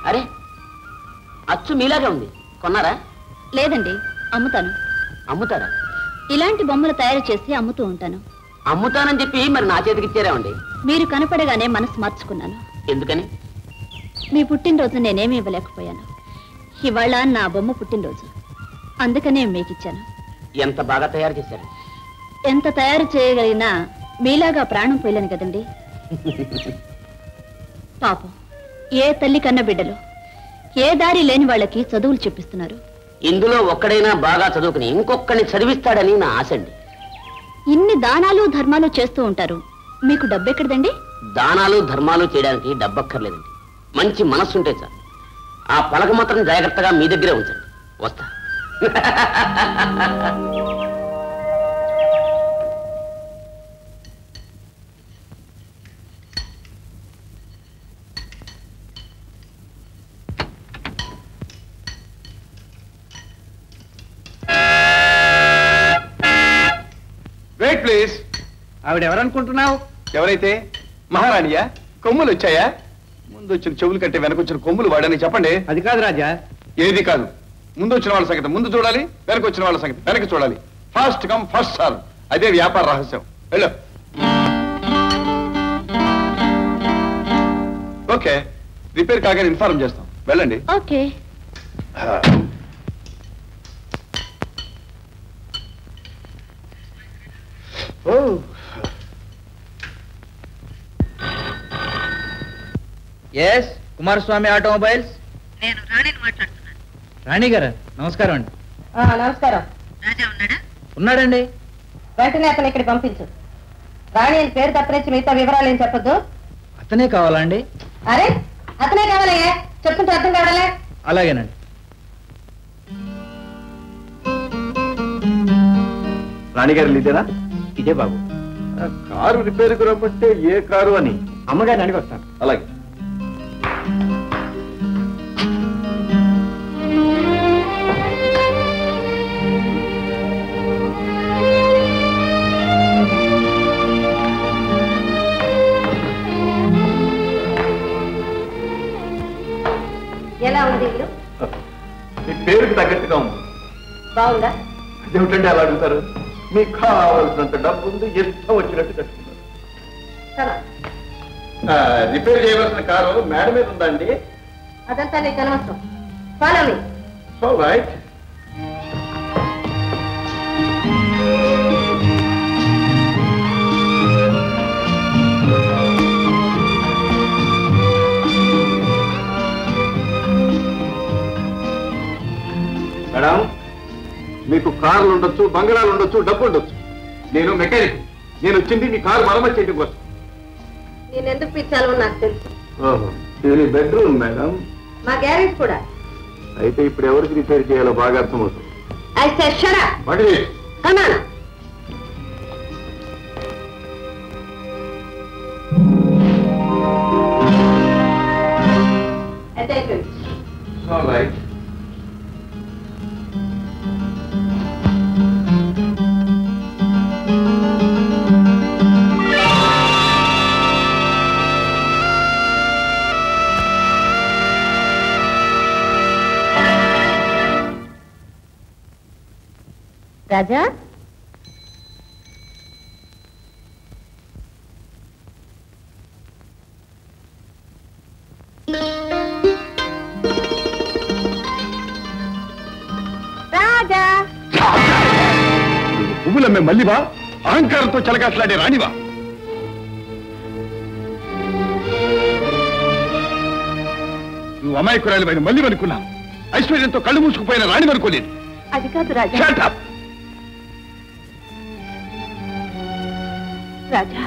అరే అచ్చు మీలాగే ఉంది, కొన్నారా? లేదండి, అమ్ముతాను. అమ్ముతారా? ఇలాంటి బొమ్మలు తయారు చేసి అమ్ముతూ ఉంటాను. అమ్ముతానని చెప్పి మరి నా చేతికి ఇచ్చారేమండి? మీరు కనపడగానే మనసు మార్చుకున్నాను. ఎందుకని? మీ పుట్టినరోజు నేనేమి ఇవ్వలేకపోయాను. ఇవాళ నా బొమ్మ పుట్టినరోజు, అందుకనే మీకిచ్చాను. ఎంత బాగా తయారు చేశారు. ఎంత తయారు చేయగలిగినా మీలాగా ప్రాణం పోయలేను కదండి. పాపం, ఏ తల్లి కన్న బిడ్డలు ఏ దారి లేని వాళ్ళకి చదువులు చెప్పిస్తున్నారు. ఇందులో ఒక్కడైనా బాగా చదువుకుని ఇంకొకరిని చదివిస్తాడని నా ఆశ అండి. ఇన్ని దానాలు ధర్మాలు చేస్తూ ఉంటారు, మీకు డబ్బెక్కడదండి? దానాలు ధర్మాలు చేయడానికి డబ్బక్కర్లేదండి, మంచి మనస్సుంటే చాలు. ఆ పలక మాత్రం జాగ్రత్తగా మీ దగ్గరే ఉంచండి. వస్తా. Wait please. ఆవిడ ఎవరనుకుంటున్నావు? ఎవరైతే మహారాణియా? కొమ్ములు వచ్చాయా? ముందు వచ్చిన చెవులు కంటే వెనకొచ్చిన కొమ్ములు వాడని చెప్పండి. అది కాదు రాజా, ఏది కాదు, ముందు వచ్చిన వాళ్ళ సంగతి ముందు చూడాలి, వెనక వచ్చిన వాళ్ళ సంగతి వెనక చూడాలి. ఫస్ట్ కమ్ ఫస్ట్ సర్వ్, అదే వ్యాపార రహస్యం. వెళ్ళు. ఓకే, రిపేర్ కాగానే ఇన్ఫార్మ్ చేస్తాం. వెళ్ళండి. ఓకే. Yes, Kumaraswamy automobiles. నేను రాణిని మాట్లాడుతున్నాను. రాణి గారు నమస్కారం అండి. నమస్కారం. రాజా ఉన్నాడా? ఉన్నాడండి. వెంటనే అతను ఇక్కడికి పంపించు. రాణి అని పేరు తప్పనిచ్చి మిగతా వివరాలు ఏం చెప్పొద్దు. అతనే కావాలా అండి? అరే అతనే కావాలయ్యా, చెప్తుంటే అర్థం కావాలే. అలాగేనండి. రాణిగారు ఇదేనా? ఇదే బాబు. కారు రిపేర్కు రమ్మంటే ఏ కారు అని అమ్మగారిని అడిగి వస్తాను. అలాగే. ఎలా ఉంది ఇల్లు? మీ పేరుకి తగ్గట్టుగా ఉంది. బాగుందా? అదేమిటండి అలా అడుగుతారు? మీకు కావాల్సినంత డబ్బు ఉంది, ఇష్టం వచ్చినట్టు కట్టుకున్నారు. రిపేర్ చేయవలసిన కారు మేడ మీద ఉందండి. అదంతా నీకు అనవసరం. Follow me. So right. Madam, మీకు కార్లు ఉండొచ్చు, బంగళాలు ఉండొచ్చు, డబ్బు ఉండొచ్చు. నేను మెకానిక్. నేను వచ్చింది మీ కారు మరమ్మతు చేయడం కోసం. నేను ఎందుకు పిచ్చాలో నాకు తెలుసు. ఇది బెడ్రూమ్ మేడం. మా గ్యారేజ్ కూడా. అయితే ఇప్పుడు ఎవరికి రిపేర్ చేయాలో బాగా అర్థమవుతుంది. అయితే షరా. What is? Come on. Attention. All right. Raja, Raja, పువ్వులమ్మే మల్లివా? అహంకారంతో చెలగాట్లాడే రాణివా? నువ్వు అమాయకురాలివైన మల్లివనుకున్నావు. ఐశ్వర్యంతో కళ్ళు మూసుకుపోయిన రాణివనుకోలేదు. అది కాదు రాజా. Shut up! రాజా,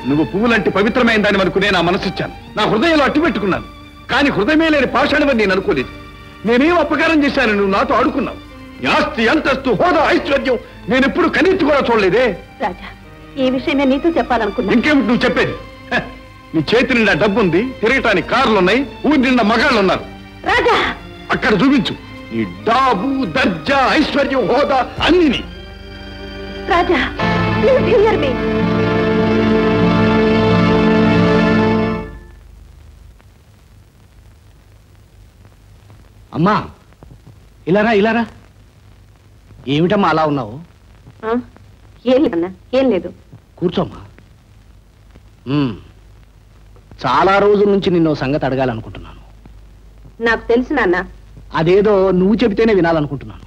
నువ్వు పువ్వులంటే పవిత్రమైన దాన్ని అనుకునే నా మనసిచ్చాను, నా హృదయంలో అట్టు పెట్టుకున్నాను. కానీ హృదయమే లేని పాషాణమని నేను అనుకోలేదు. నేనేం అపకారం చేశాను నువ్వు నాతో ఆడుకున్నావు? ఆస్తి, అంతస్తు, హోదా, ఐశ్వర్యం నేనెప్పుడు కనీతి కూడా చూడలేదే. రాజా, ఈ విషయమే నీతో చెప్పాలనుకున్నా. ఇంకేమిటి నువ్వు చెప్పేది? నీ చేతి నిండా డబ్బుంది, తిరగటానికి కార్లున్నాయి, ఊరి నిండా మగాళ్ళున్నారు. రాజా, అక్కడ చూపించు నీ డాబు, దర్జా, ఐశ్వర్యం, హోదా అన్ని. రాజా, ప్లీజ్ హియర్ మీ. అమ్మా, ఇలారా ఇలారా. ఏమిటమ్మా అలా ఉన్నావు? ఏం లేదన్నా, ఏం లేదు. కూర్చోమ్మా. చాలా రోజుల నుంచి నిన్ను సంగతి అడగాలనుకుంటున్నాను. నాకు తెలుసు నాన్న. అదేదో నువ్వు చెబితేనే వినాలనుకుంటున్నాను.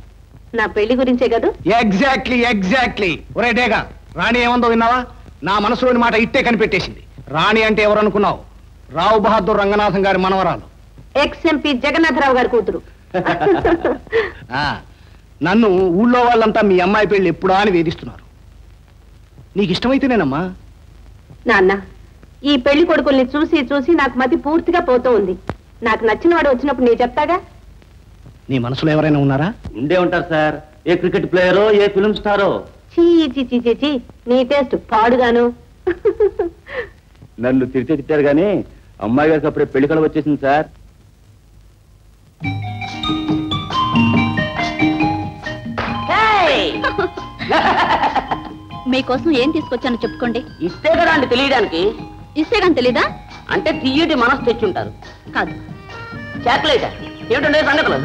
నా పెళ్లి గురించే కదా? Exactly exactly. ఒరే డేగా, రాణి ఏమందో విన్నావా? నా మనసులోని మాట ఇట్టే కనిపెట్టేసింది. రాణి అంటే ఎవరనుకున్నావు? రావు బహదూర్ రంగనాథం గారి మనవరాలు, ఎక్స్ఎంపీ జగన్నాథరావు గారి కూతురు. నన్ను ఊళ్ళో వాళ్ళంతా మీ అమ్మాయి పెళ్లి ఎప్పుడా అని వేధిస్తున్నారు. నీకు ఇష్టమైతేనేనమ్మా. నాన్న, ఈ పెళ్లి కొడుకుల్ని చూసి చూసి నాకు మతి పూర్తిగా పోతూ ఉంది. నాకు నచ్చిన వాడు వచ్చినప్పుడు నేను చెప్తాగా. నీ మనసులో ఎవరైనా ఉన్నారా? ఉండే ఉంటారు sir. A cricket ప్లేయరో, a film స్టారో. చీ చీ చీ చీ చీ, నీ టేస్ట్ పాడుగాను. నన్ను తిట్టారు కానీ అమ్మాయి గారికి అప్పుడే పెళ్లి కళ వచ్చేసింది సార్. మీకోసం ఏం తీసుకొచ్చానో చెప్పుకోండి. ఇస్తే కదా అండి తెలియడానికి. ఇస్తే కానీ తెలీదా? అంటే తీయటి మనసు తెచ్చుంటారు. కాదు, చాక్లెట్. ఏమిటంటే సంగతులు?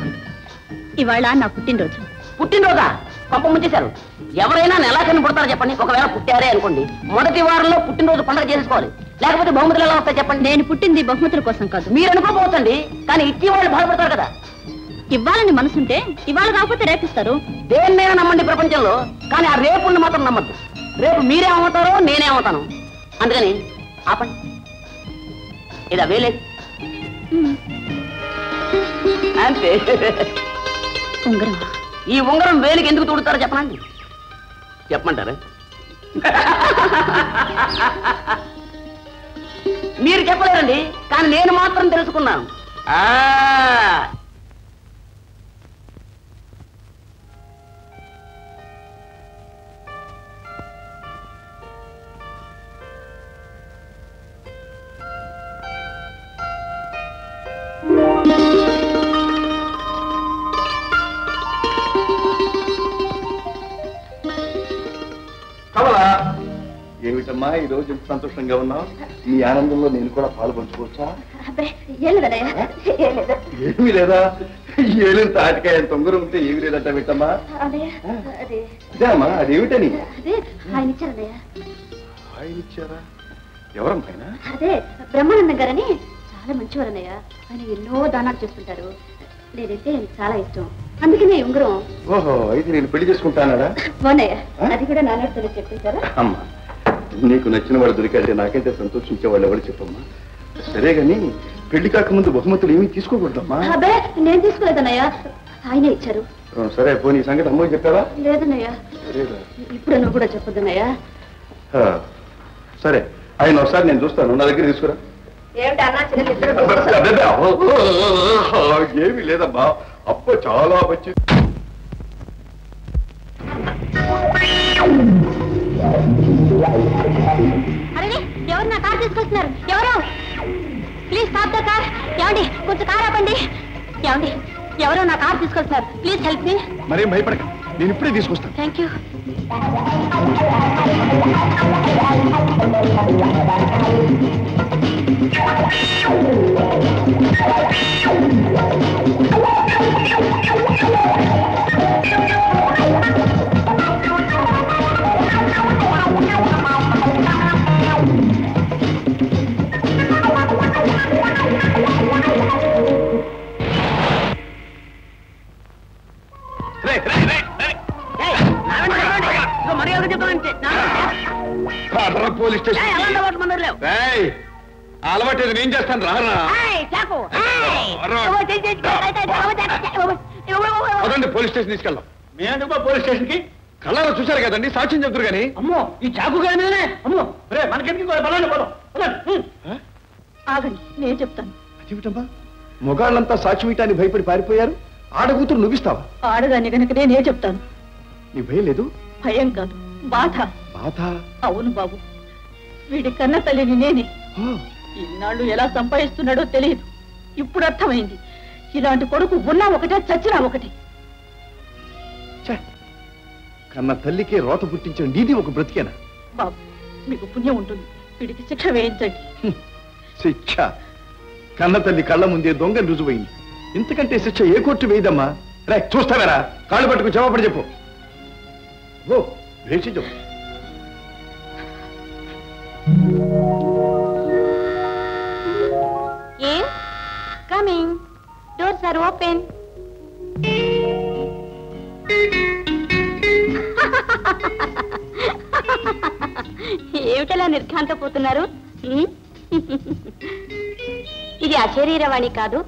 ఇవాళ నా పుట్టినరోజు. పుట్టినరోజా? పంప ముంచేశారు. ఎవరైనా నెలాఖరిని పుడతారో చెప్పండి. ఒకవేళ పుట్టారే అనుకోండి, మొదటి వారంలో పుట్టినరోజు పండుగ చేసుకోవాలి. లేకపోతే బహుమతులు ఎలా వస్తాయి చెప్పండి? నేను పుట్టింది బహుమతుల కోసం కాదు. మీరు అనుకోపోవచ్చండి, కానీ ఇచ్చి వాళ్ళు బాధపడతారు కదా. ఇవ్వాలని మనసుంటే ఇవాళ కాకపోతే రేపిస్తారు. దేన్నైనా నమ్మండి ప్రపంచంలో, కానీ ఆ రేపుని మాత్రం నమ్మద్దు. రేపు మీరేమవుతారో నేనేమవుతాను. అందుకని ఆపండి. ఇదా వేలే అంతే. ఉంగరం. ఈ ఉంగరం వేలికి ఎందుకు తోడుతారో చెప్పనండి. చెప్పమంటారా? మీరు చెప్పలేరండి, కానీ నేను మాత్రం తెలుసుకున్నాను. ఏమిటమ్మా ఈ రోజు ఎంత సంతోషంగా ఉన్నావు? ఈ ఆనందంలో నేను కూడా పాలు పంచుకోవచ్చా? ఏమీ లేదా? ఏలేని తాటికాయ ఎంత ఉంగరం ఉంటే ఏమి లేదట పెట్టమ్మా. అదేమ్మా, అదేమిటని? ఆయన ఇచ్చారా? ఎవరమ్మాయినా? అదే బ్రహ్మానందం గారని చాలా మంచివారన్నయ్య. ఆయన ఎన్నో దానాలు చేస్తుంటారు. నేనైతే చాలా ఇష్టం, అందుకనే ఉంగరం. ఓహో, అయితే నేను పెళ్లి చేసుకుంటానరా? బాగున్నాయా? అది కూడా నాన్నతో చెప్పించారా? అమ్మా, నీకు నచ్చిన వాడు దొరికాడే నాకైతే సంతోషించే వాళ్ళు ఎవరు చెప్పమ్మా. సరే గాని పెళ్లి కాకముందు బహుమతులు ఏమీ తీసుకోకూడదమ్మా. అదే నేను తీసుకోలేదన్నయ్య, ఆయనే ఇచ్చారు. సరే పోనీ ఈ సంగతి అమ్మకి చెప్పావా? లేదన్నయ్య. ఇప్పుడు నువ్వు కూడా చెప్పొద్దన్నయ్య. సరే, ఆయన ఒకసారి నేను చూస్తాను, నా దగ్గర తీసుకురా. ఏమీ లేదమ్మా, అప్ప చాలా మంచి. అరే ఎవరు నా కార్ తీసుకొస్తున్నారు? ఎవరు? Please stop the car. ఏమండి కొంచెం కార్ ఆపండి. ఏమండి ఎవరో నా కార్ తీసుకొస్తున్నారు, ప్లీజ్ హెల్ప్ మీ. మరేం భయపడక, నేను ఇప్పుడే తీసుకొస్తాను. Thank you. పోలీస్ స్టేషన్ అలవాటు నేను చేస్తాను. రానా అదండి పోలీస్ స్టేషన్ తీసుకెళ్దాం. మేము పోలీస్ స్టేషన్ కి కళ్ళలో చూశారు కదండి, సాక్ష్యం చెప్తారు కానీ. అమ్మో ఈ చాకు కానీ అమ్మో రే మనకెందుకు ఆగండి నేను చెప్తాను. అదేమిటమ్మా, మొగాళ్ళంతా సాక్ష్యం ఇటాన్ని భయపడి పారిపోయారు, ఆడకూతురు నువ్విస్తావా? ఆడదాన్ని కనుక నేనే చెప్తాను. నీ భయం లేదు? భయం కాదు, బాధ. బాధ? అవును బాబు, వీడి కన్న తల్లిని నేనే. ఇన్నాళ్ళు ఎలా సంపాదిస్తున్నాడో తెలియదు, ఇప్పుడు అర్థమైంది. ఇలాంటి కొడుకు ఉన్నా ఒకటే, చచ్చినా ఒకటి. కన్న తల్లికి రోత పుట్టించిన నీది ఒక బ్రతికేనా? బాబు మీకు పుణ్యం ఉంటుంది, వీడికి శిక్ష వేయించండి. శిక్ష? కన్న తల్లి కళ్ళ ముందే దొంగ రుజువైంది, ఇంతకంటే శిక్ష ఏ కోర్టు వేయదమ్మా. రే చూస్తావేరా, కాళ్ళు పట్టుకు జవాబడి చెప్పు. ఓ వేసి చెప్పు. Coming, doors are open. ఏమిటలా నిర్ఘాంతపోతున్నారు? ఇది అశరీరవాణి కాదు,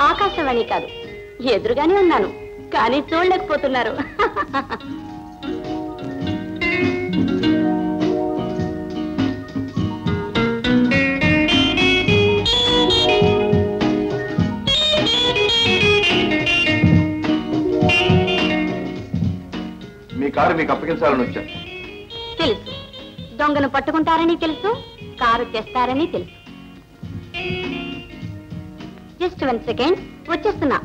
ఆకాశవాణి కాదు. ఎదురుగానే ఉన్నాను, కానీ చూడలేకపోతున్నారు. మీ కారు మీకు అప్పగించాలని వచ్చాను. తెలుసు, దొంగను పట్టుకుంటారని తెలుసు, కారు తెస్తారని తెలుసు. జస్ట్ 1 సెకండ్, వచ్చేస్తున్నా.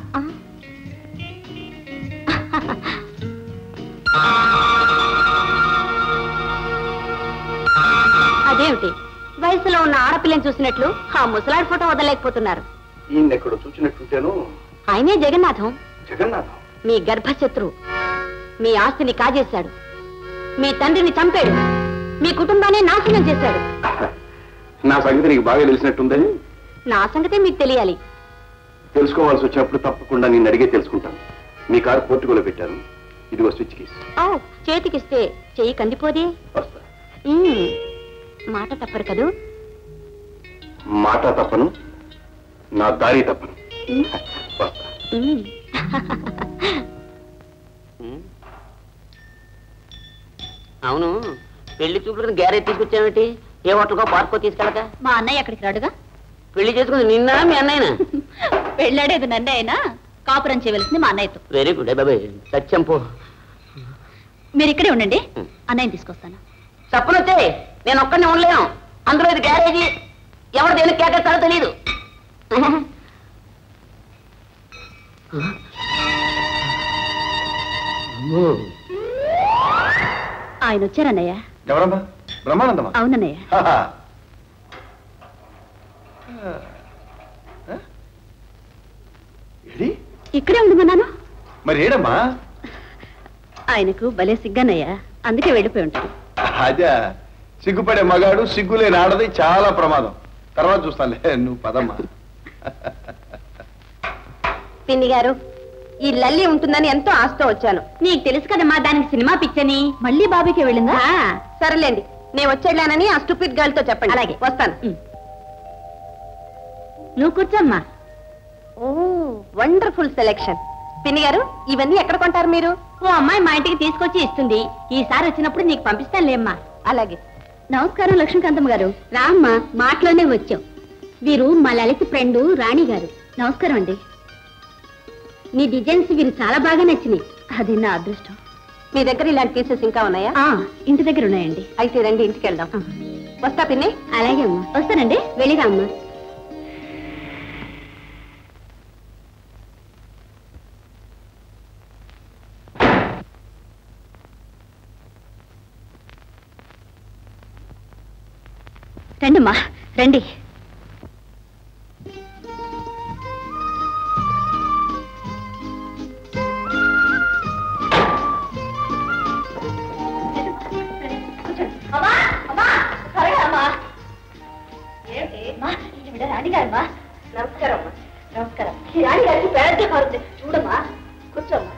అదేమిటి, వయసులో ఉన్న ఆడపిల్లని చూసినట్లు ఆ ముసలాడి ఫోటో వదలేకపోతున్నారు? ఈయన ఎక్కడ చూసినట్టుంటేను ఆయనే జగన్నాథం. జగన్నాథం మీ గర్భశత్రువు. మీ ఆస్తిని కాజేశాడు, మీ తండ్రిని చంపాడు, మీ కుటుంబాన్ని నాశనం చేశాడు. నా సంగతి నీకు బాగా తెలిసినట్టుందని. నా సంగతే మీకు తెలియాలి. తెలుసుకోవాల్సి వచ్చినప్పుడు తప్పకుండా నేను అడిగే తెలుసుకుంటాను. మీ కారు పోర్టుగోలో పెట్టారు, ఇదిగో స్విచ్ కీస్. చేతికిస్తే చెయ్యి కందిపోదే. వస్తా. మాట తప్పరు కదూ? మాట తప్పను, నా దారి తప్పను. వస్తా. అవును, పెళ్లి చూపులకు గ్యారేజ్ తీసుకొచ్చావేంటి? ఏ హోటల్కో పార్కో తీసుకెళ్ళక? మా అన్నయ్య అక్కడికి రాడుగా. పెళ్లి చేసుకుంది నిన్న మీ అన్నయ్యనా? పెళ్ళాడేది నన్నే అయినా కాపురం చేయవలసింది మా అన్నయ్యతో. వెరీ గుడ్ బాబాయ్, సత్యం పో. మీరు ఇక్కడే ఉండండి, అన్నయ్యని తీసుకొస్తాను. తప్పనొచ్చే, నేను ఒక్కడిని ఉండలేను. అందులో ఇది గ్యారేజీ, ఎవరు దేనికి కేకేస్తారో తెలీదు. ఆయన వచ్చారన్నయ్య. ఎవరమ్మా? బ్రహ్మానందమా? అవునన్నయ్య. ఇక్కడే ఉండమన్నాను. మరి ఏడమ్మా? ఆయనకు భలే సిగ్గన్నయ్య, అందుకే వెళ్ళిపోయి ఉంటాను. అదే, సిగ్గుపడే మగాడు సిగ్గులేని ఆడది చాలా ప్రమాదం. తర్వాత చూస్తానులే, నువ్వు పదమ్మా. పిన్ని గారు, ఈ లల్లి ఉంటుందని ఎంతో ఆశతో వచ్చాను. నీకు తెలుసు కదమ్మా దానికి సినిమా పిచ్చని. మళ్ళీ బాబీకి వెళ్ళిందా? సరేలేండి, నేను వచ్చేళ్ళానని ఆ స్టూపిడ్ గర్ల్ తో చెప్పండి. అలాగే, వస్తాను. నువ్వు కూర్చోమ్మా. ఓ వండర్ఫుల్ సెలెక్షన్. పిన్ని గారు, ఇవన్నీ ఎక్కడ కొంటారు మీరు? ఓ అమ్మాయి మా ఇంటికి తీసుకొచ్చి ఇస్తుంది. ఈసారి వచ్చినప్పుడు నీకు పంపిస్తానులేమ్మా. అలాగే. నమస్కారం లక్ష్మీకాంతమ్మ గారు. రామ్మా, మాటలోనే వచ్చాం. వీరు మా లలిత ఫ్రెండ్ రాణి గారు. నమస్కారం అండి. నీ డిజైన్స్ వీరు చాలా బాగా నచ్చినాయి. అది నా అదృష్టం. మీ దగ్గర ఇలాంటి పీసెస్ ఇంకా ఉన్నాయా? ఇంటి దగ్గర ఉన్నాయండి. అయితే రండి, ఇంటికి వెళ్దాం. వస్తా పిన్ని. అలాగే అమ్మా, వస్తానండి. వెళ్ళిరా అమ్మా. రండమ్మా, రండి. రాణిగారమ్మా. నమస్కారం. నమస్కారం. ఈ రాణిగారికి పెద్ద కారు చూడమ్మా, కూర్చోమ్మా.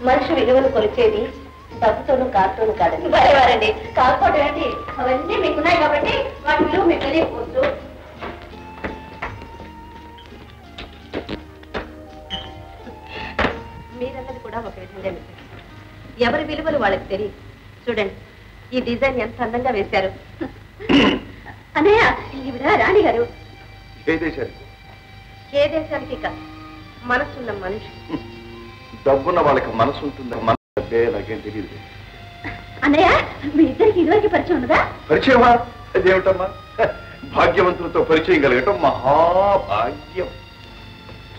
మనిషి విలువను కొలిచేది డబ్బుతోనూ కారుతోనూ కాదండి. వారండి, కాకపోతే ఏంటి, అవన్నీ మీకున్నాయి కాబట్టి వాటి విలువ మీకు తెలియకపోవచ్చు. మీరన్నది కూడా ఒక విధంగా నిజం. ఎవరి విలువలు వాళ్ళకి తెలియదు. చూడండి, ఈ డిజైన్ ఎంత అందంగా వేశారు. అన్నయ్య, ఈవిడ రాణి గారు. ఏ దేశానికి? ఏ దేశానికి కాదు, మనసున్న మనిషి. డబ్బున్న వాళ్ళకి మనసు ఉంటుంది. మనసు నాకేం తెలియదు. అన్నయ్య, మీ ఇద్దరికి ఇదివరకు పరిచయం ఉన్నదా? పరిచయమా? అదేమిటమ్మా, భాగ్యవంతులతో పరిచయం కలగటం మహాభాగ్యం.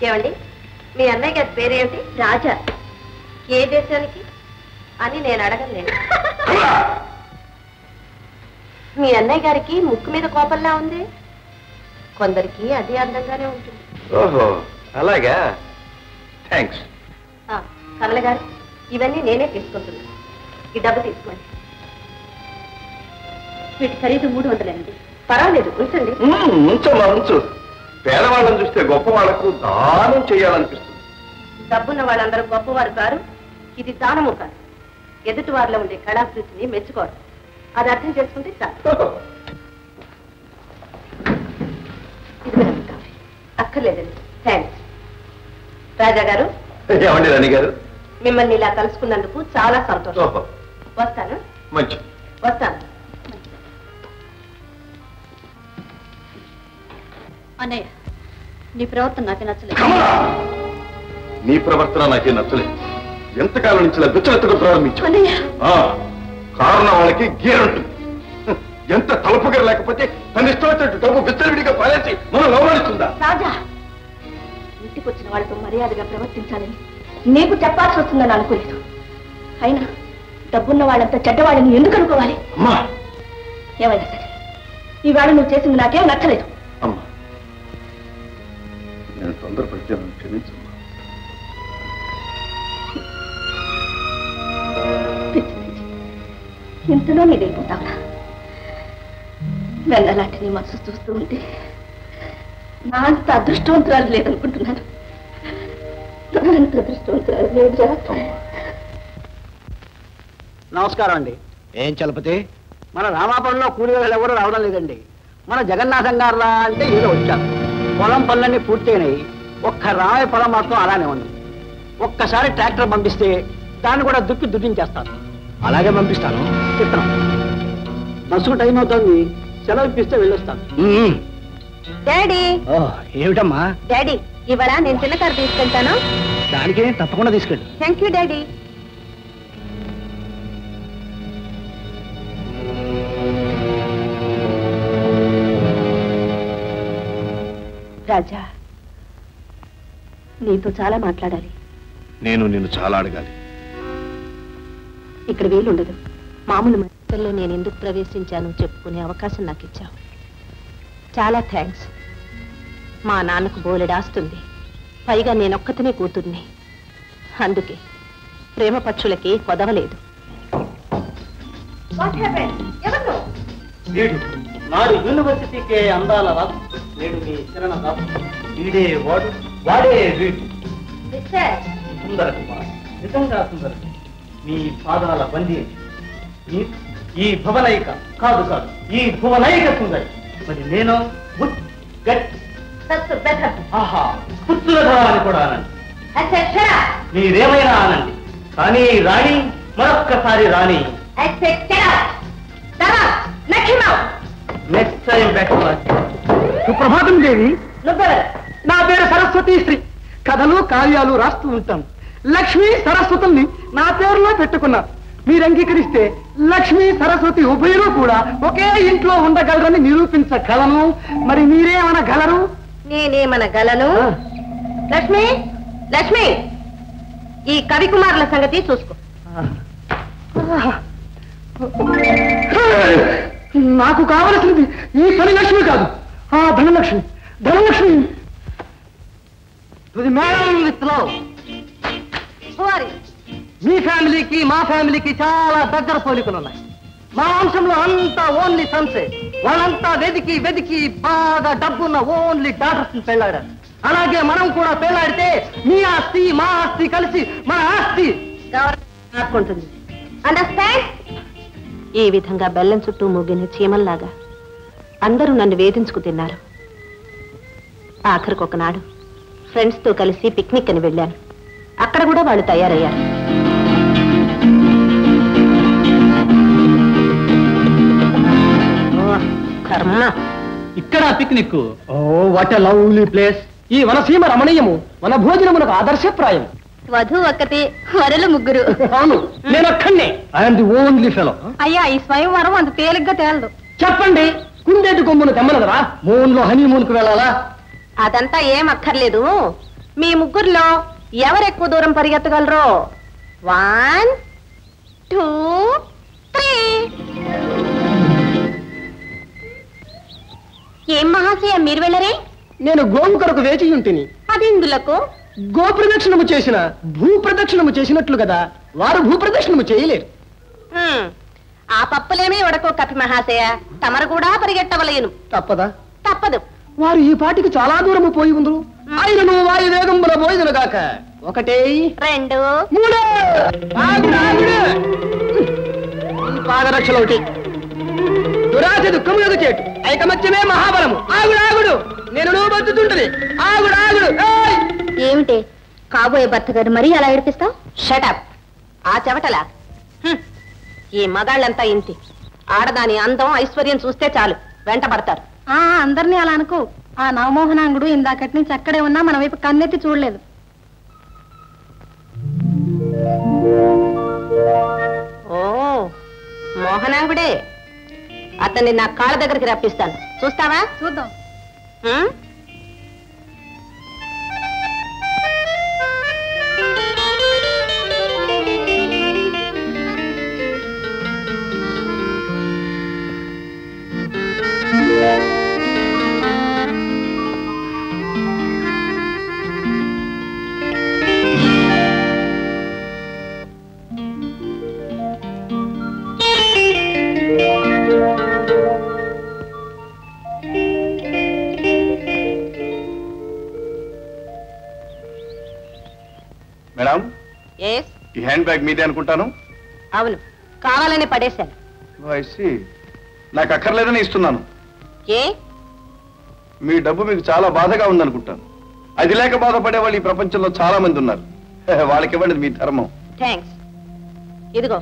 ఏమండి, మీ అన్నయ్య గారి పేరేమిటి? రాజా. ఏ దేశానికి అని నేను అడగలేను. మీ అన్నయ్య గారికి ముక్కు మీద కోపంలా ఉంది. కొందరికి అది అందంగానే ఉంటుంది. ఓహో, అలాగా. థ్యాంక్స్. కమల గారు, ఇవన్నీ నేనే తీసుకుంటున్నాను. ఈ డబ్బు తీసుకోండి. వీటి ఖరీదు 300 పర్వాలేదు, ఉంచండి. ఉంచమ్మా, ఉంచు. పేదవాళ్ళని చూస్తే గొప్ప వాళ్లకు దానం చేయాలనిపిస్తుంది. డబ్బున్న వాళ్ళందరూ గొప్పవారు కారు. ఇది దానము కాదు, ఎదుటి వారిలో ఉండే కళాకృతిని మెచ్చుకోవడం. అది అర్థం చేసుకుంటే చాలు. ఇది అక్కర్లేదండి, థ్యాంక్స్. రాజా గారు. ఏమండి రాణి గారు? మిమ్మల్ని ఇలా కలుసుకున్నందుకు చాలా సంతోషం. వస్తాను. మంచి. వస్తాను. అన్నయ్య, నీ ప్రవర్తన నాకే నచ్చలేదు. నీ ప్రవర్తన నాకే నచ్చలేదు. ఎంతకాలం నుంచి ఇలా దుచ్చలెత్తగా ప్రారంభించు. కారణం వాళ్ళకి గీరంటుంది. ఎంత తలపగర లేకపోతే తన ఇష్టం వచ్చినట్టు డబ్బు విచ్చలవిడిగా పారేసి మనం లోపలిస్తుందా? రాజా, ఇంటికి వచ్చిన వాళ్ళతో మర్యాదగా ప్రవర్తించాలని నీకు చెప్పాల్సి వస్తుందని అనుకోలేదు. అయినా డబ్బున్న వాళ్ళంతా చెడ్డవాళ్ళని ఎందుకు అనుకోవాలి? అమ్మా, ఏమైనా సరే ఈవేళ నువ్వు చేసింది నాకేం నచ్చలేదు. అమ్మా, తొందరపడితే క్షమించమ్మా. ఇంతలో నీదైపోతావా? వెళ్ళలాంటి నీ మనసు చూస్తూ ఉంటే నా అంత అదృష్టవంతురాలు లేదనుకుంటున్నాను. నా అంత అదృష్టవంతురాలు లేదు. నమస్కారం అండి. ఏం చలపతి? మన రామాపురంలో కూలీలు ఎవరు రావడం లేదండి. మన జగన్నాథం గారు రా అంటే ఏదో వచ్చారు. పొలం పనులన్నీ పూర్తయినాయి. ఒక్క రామయ్య పొలం మాత్రం అలానే ఉంది. ఒక్కసారి ట్రాక్టర్ పంపిస్తే దాన్ని కూడా దుడ్డించేస్తాను. అలాగే పంపిస్తాను. చిత్రం బస్సుకు టైం అవుతుంది. సెలవు ఇప్పిస్తే వెళ్ళొస్తాను. డాడీ. ఏమిటమ్మా? డాడీ, ఇవాళ నేను చిన్న కారు తీసుకెళ్తాను. దానికే తప్పకుండా తీసుకెళ్ళి. Thank you daddy. రాజా, నీతో చాలా మాట్లాడాలి. నేను నిన్ను చాలా అడగాలి. ఇక్కడ వీలుండదు. మామూలు మనుషుల్లో నేను ఎందుకు ప్రవేశించాను చెప్పుకునే అవకాశం నాకు ఇచ్చావు. చాలా థ్యాంక్స్. మా నాన్నకు బోలెడాస్తుంది. పైగా నేనొక్కతనే కూతుర్ని. అందుకే ప్రేమ పక్షులకి కొదవలేదు. నాడు యూనివర్సిటీకే అందాల రాదు. నేడు మీ శరణ రాదు. వీడే వాడు, వాడే వీడు. సుందర కుమార్, నిజంగా సుందర. మీ పాదాల బందీ ఈ భవనైక కాదు కాదు, ఈ భువనైక సుందరి. మరి నేను ఆహా పుత్రులధర అని కూడా అనండి. మీరేమైనా అనండి, కానీ రాణి మరొక్కసారి రాణి. Next time back. సుప్రభాతం దేవి. నా పేరు సరస్వతి శ్రీ. కథలు కావ్యాలు రాస్తూ ఉంటాను. లక్ష్మీ సరస్వతుల్ని నా పేరులో పెట్టుకున్నారు. మీరు అంగీకరిస్తే లక్ష్మీ సరస్వతి ఉభయులు కూడా ఒకే ఇంట్లో ఉండగలరని నిరూపించగలను. మరి మీరేమనగలరు? నేనేమనగలను? లక్ష్మి, లక్ష్మి, ఈ కవికుమారుల సంగతి చూసుకో. నాకు కావలసింది ఈ ధనలక్ష్మి కాదు, ఆ ధనలక్ష్మి. ధనలక్ష్మి మీ ఫ్యామిలీకి మా ఫ్యామిలీకి చాలా దగ్గర పోలికలు ఉన్నాయి. మా వంశంలో అంతా ఓన్లీ సన్సే. వాళ్ళంతా వెతికి వెతికి బాగా డబ్బున్న ఓన్లీ డాటర్స్ పెళ్ళాడారు. అలాగే మనం కూడా పెళ్ళాడితే మీ ఆస్తి మా ఆస్తి కలిసి మన ఆస్తి ఆడుకుంటుంది. అండర్స్టాండ్? ఈ విధంగా బెల్లం చుట్టూ మూగిన చీమల్లాగా అందరూ నన్ను వేధించుకు తిన్నారు. ఆఖరికొకనాడు ఫ్రెండ్స్తో కలిసి పిక్నిక్ అని వెళ్ళాను. అక్కడ కూడా వాళ్ళు తయారయ్యారు. కర్మ. ఇక్కడ picnic. Oh what a lovely place. ఈ వనసీమ రమణీయము, మన భోజనమునకు ఆదర్శప్రాయం. వధు ఒక్కటి, వరులు ముగ్గురు. అవును, నేను ఒక్కడే. I'm the only fellow. అయ్యా, ఈ స్వయంవరం అంత తేలిగ్గా తేలదు. చెప్పండి, కుందేటి కొమ్మును తెమ్మనదరా? మూన్ లో హనీమూన్ కు వెళ్ళాలా? అదంతా ఏం అక్కర్లేదు. మీ ముగ్గురులో ఎవరెక్కువ దూరం పరిగెత్తగలరో? 1 2 3. ఏం మహాశయ, మీరు వెళ్ళరే? నేను గోవు కొరకు వేచి ఉంటిని. అది ఇందులకు గో ప్రదక్షిణము చేసిన భూ ప్రదక్షిణము చేసినట్లు కదా. వారు భూ ప్రదక్షిణము చేయలేరు. ఆ పప్పులేమీ ఉడకో కపి మహాశయ. తమరు కూడా పరిగెట్టవలేను. తప్పదా? తప్పదు. వారు ఈ పాటికి చాలా దూరము పోయి ఉందరు. ఆయనను వాయు వేగంబుల పోయినగాక. 1 2 3. ఈ పాదరక్షలు ఒకటి. దురాశ దుఃఖములకు చేటు, ఐకమత్యమే మహాబలము. ఆగుడు ఆగుడు, నేను బతుతుంటది. ఆగుడు ఆగుడు. ఏమిటి కాబోయే భర్త గారు మరీ అలా ఏడిపిస్తావు? షటప్. ఆ చెవటలా. ఈ మగాళ్ళంతా ఇంటి. ఆడదాని అందం ఐశ్వర్యం చూస్తే చాలు వెంటబడతారు. అందరినీ అలా అనుకో. ఆ నవమోహనాంగుడు ఇందాకటి నుంచి అక్కడే ఉన్నా మన వైపు కన్నెత్తి చూడలేదు. ఓ మోహనాంగుడే. అతన్ని నా కాళ్ళ దగ్గరికి రప్పిస్తాను. చూస్తావా? చూద్దాం. హ్యాండ్ బ్యాగ్ మీదే అనుకుంటాను. అవును, కావాలని పడేశాను. నాకు అక్కర్లేదని ఇస్తున్నాను. ఏ? మీ డబ్బు మీకు చాలా బాధగా ఉందనుకుంటాను. అది లేక బాధపడే వాళ్ళు ఈ ప్రపంచంలో చాలా మంది ఉన్నారు. వాళ్ళకి ఇవ్వండి, మీ ధర్మం. థ్యాంక్స్. ఇదిగో.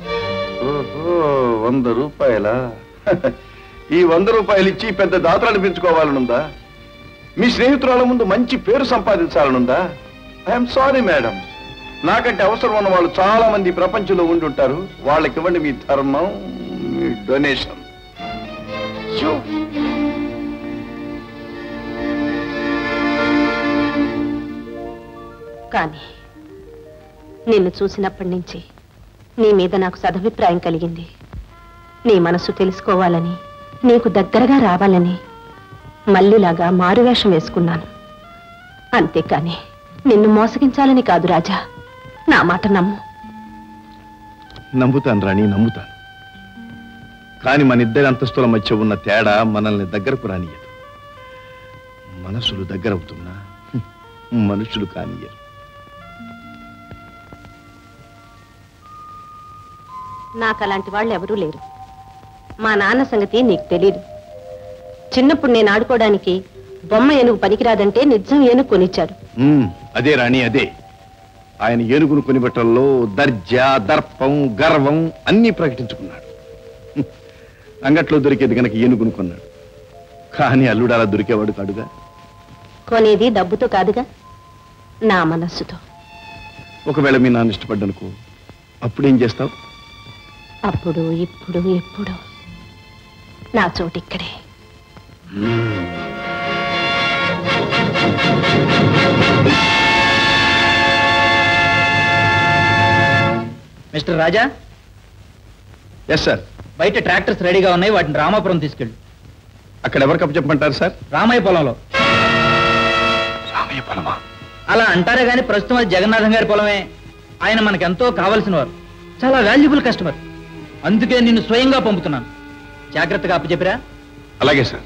ఓహో, 100 రూపాయలా? ఈ 100 రూపాయలు ఇచ్చి పెద్ద దాతలు అనిపించుకోవాలనుందా? మీ స్నేహితురాల ముందు మంచి పేరు సంపాదించాలనుందా? ఐఎమ్ సారీ మేడం, నాకంటే అవసరం ఉన్న వాళ్ళు చాలా మంది ప్రపంచంలో ఉండి ఉంటారు. వాళ్ళకి ఇవ్వండి మీ ధర్మం, మీ డొనేషన్. కానీ నిన్ను చూసినప్పటి నుంచి నీ మీద నాకు సదభిప్రాయం కలిగింది. నీ మనసు తెలుసుకోవాలని, నీకు దగ్గరగా రావాలని మళ్ళీలాగా మారువేషం వేసుకున్నాను. అంతేకాని నిన్ను మోసగించాలని కాదు రాజా. నా మాట నమ్ము. నమ్ముతాను రాణి, నమ్ముతాను. కానీ మన ఇద్దరి అంతస్తుల మధ్య ఉన్న తేడా మనల్ని దగ్గరకు రానియదు. మనసులు దగ్గరవుతున్నా మనుషులు కానియరు. నాకు అలాంటి వాళ్ళు ఎవరూ లేరు. మా నాన్న సంగతి నీకు తెలీదు. చిన్నప్పుడు నేను ఆడుకోవడానికి బొమ్మ ఏనుగు పనికిరాదంటే నిజం ఏనుగు కొనిచ్చాడు. అదే రాణి, అదే. ఆయన ఏనుగును కొనిబట్టల్లో దర్జా, దర్పం, గర్వం అన్నీ ప్రకటించుకున్నాడు. అంగట్లో దొరికేది గనక ఏనుగును కొన్నాడు. కానీ అల్లుడు అలా దొరికేవాడు కాడుగా. కొనేది డబ్బుతో కాదుగా, నా మనస్సుతో. ఒకవేళ మీ నాన్న ఇష్టపడ్డనుకో, అప్పుడేం చేస్తావు? అప్పుడు, ఇప్పుడు, ఎప్పుడు నా చోటు ఇక్కడే. మిస్టర్ రాజా. Yes sir. బయట ట్రాక్టర్స్ రెడీగా ఉన్నాయి, వాటిని రామాపురం తీసుకెళ్ళి. అక్కడ ఎవరు కప్పచెప్పమంటారు సార్? రామయ్య పొలంలో. రామయ్య పొలమా? అలా అంటారే గాని ప్రస్తుతం అది జగన్నాథం గారి పొలమే. ఆయన మనకెంతో కావలసిన వారు, చాలా వాల్యుబుల్ కస్టమర్. అందుకే నిన్ను స్వయంగా పంపుతున్నాను. జాగ్రత్తగా అప్పచెప్పిరా. అలాగే సార్.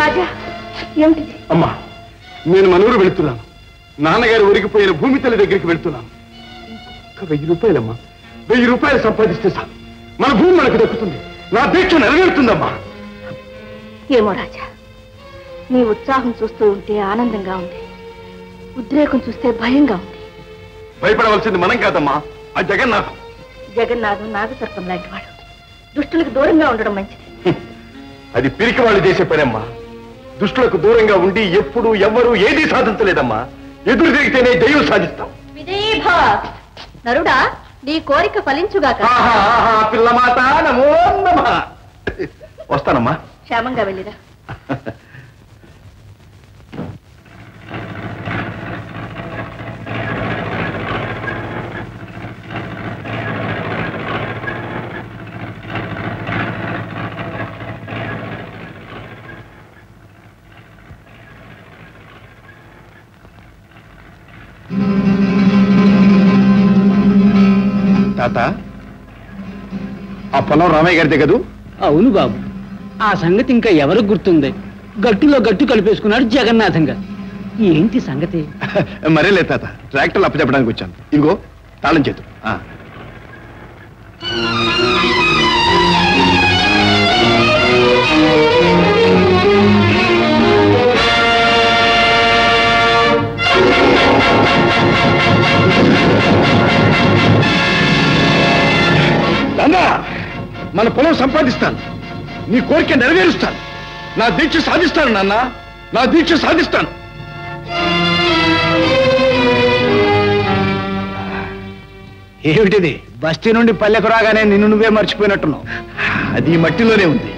రాజా, ఏమిటి? అమ్మా, నేను మనూరు వెళుతున్నాను. నాన్నగారు ఒరిగిపోయిన భూమి తల్లి దగ్గరికి వెళ్తున్నాను. 1000 రూపాయలమ్మా, 1000 రూపాయలు సంపాదిస్తే సార్ మన భూమి మనకు దక్కుతుంది. నా దీక్ష నెరవేరుతుందమ్మా. ఏమో రాజా, నీ ఉత్సాహం చూస్తూ ఉంటే ఆనందంగా ఉంది, ఉద్రేకం చూస్తే భయంగా ఉంది. భయపడవలసింది మనం కాదమ్మా, ఆ జగన్నాథం. జగన్నాథం నాగసర్పం లాంటి వాడు. దుష్టులకు దూరంగా ఉండడం మంచిది. అది పిరికి వాళ్ళు చేసే పనమ్మా. దుష్టులకు దూరంగా ఉండి ఎప్పుడు ఎవ్వరూ ఏదీ సాధించలేదమ్మా. ఎదురు తిరిగితేనే దైవం సాధిస్తాం. నరుడా, నీ కోరిక ఫలించుగాక. పిల్లమాత, నమో నమః. వస్తానమ్మా. క్షేమంగా వెళ్ళిరా. తాత, ఆ పొలం రామయ్య గారిదే కదూ? అవును బాబు. ఆ సంగతి ఇంకా ఎవరికి గుర్తుంది? గట్టులో గట్టు కలిపేసుకున్నాడు జగన్నాథంగా. ఏంటి సంగతి? మరే లేదు తాత, ట్రాక్టర్లు అప్పచెప్పడానికి వచ్చాను. ఇదిగో తాళం చేతు. మన పొలం సంపాదిస్తాను, నీ కోరిక నెరవేరుస్తాను, నా దీక్ష సాధిస్తాను నాన్న, నా దీక్ష సాధిస్తాను. ఏమిటిది? బస్తీ నుండి పల్లెకు రాగానే నిన్ను నువ్వే మర్చిపోయినట్టున్నావు. అది మట్టిలోనే ఉంది.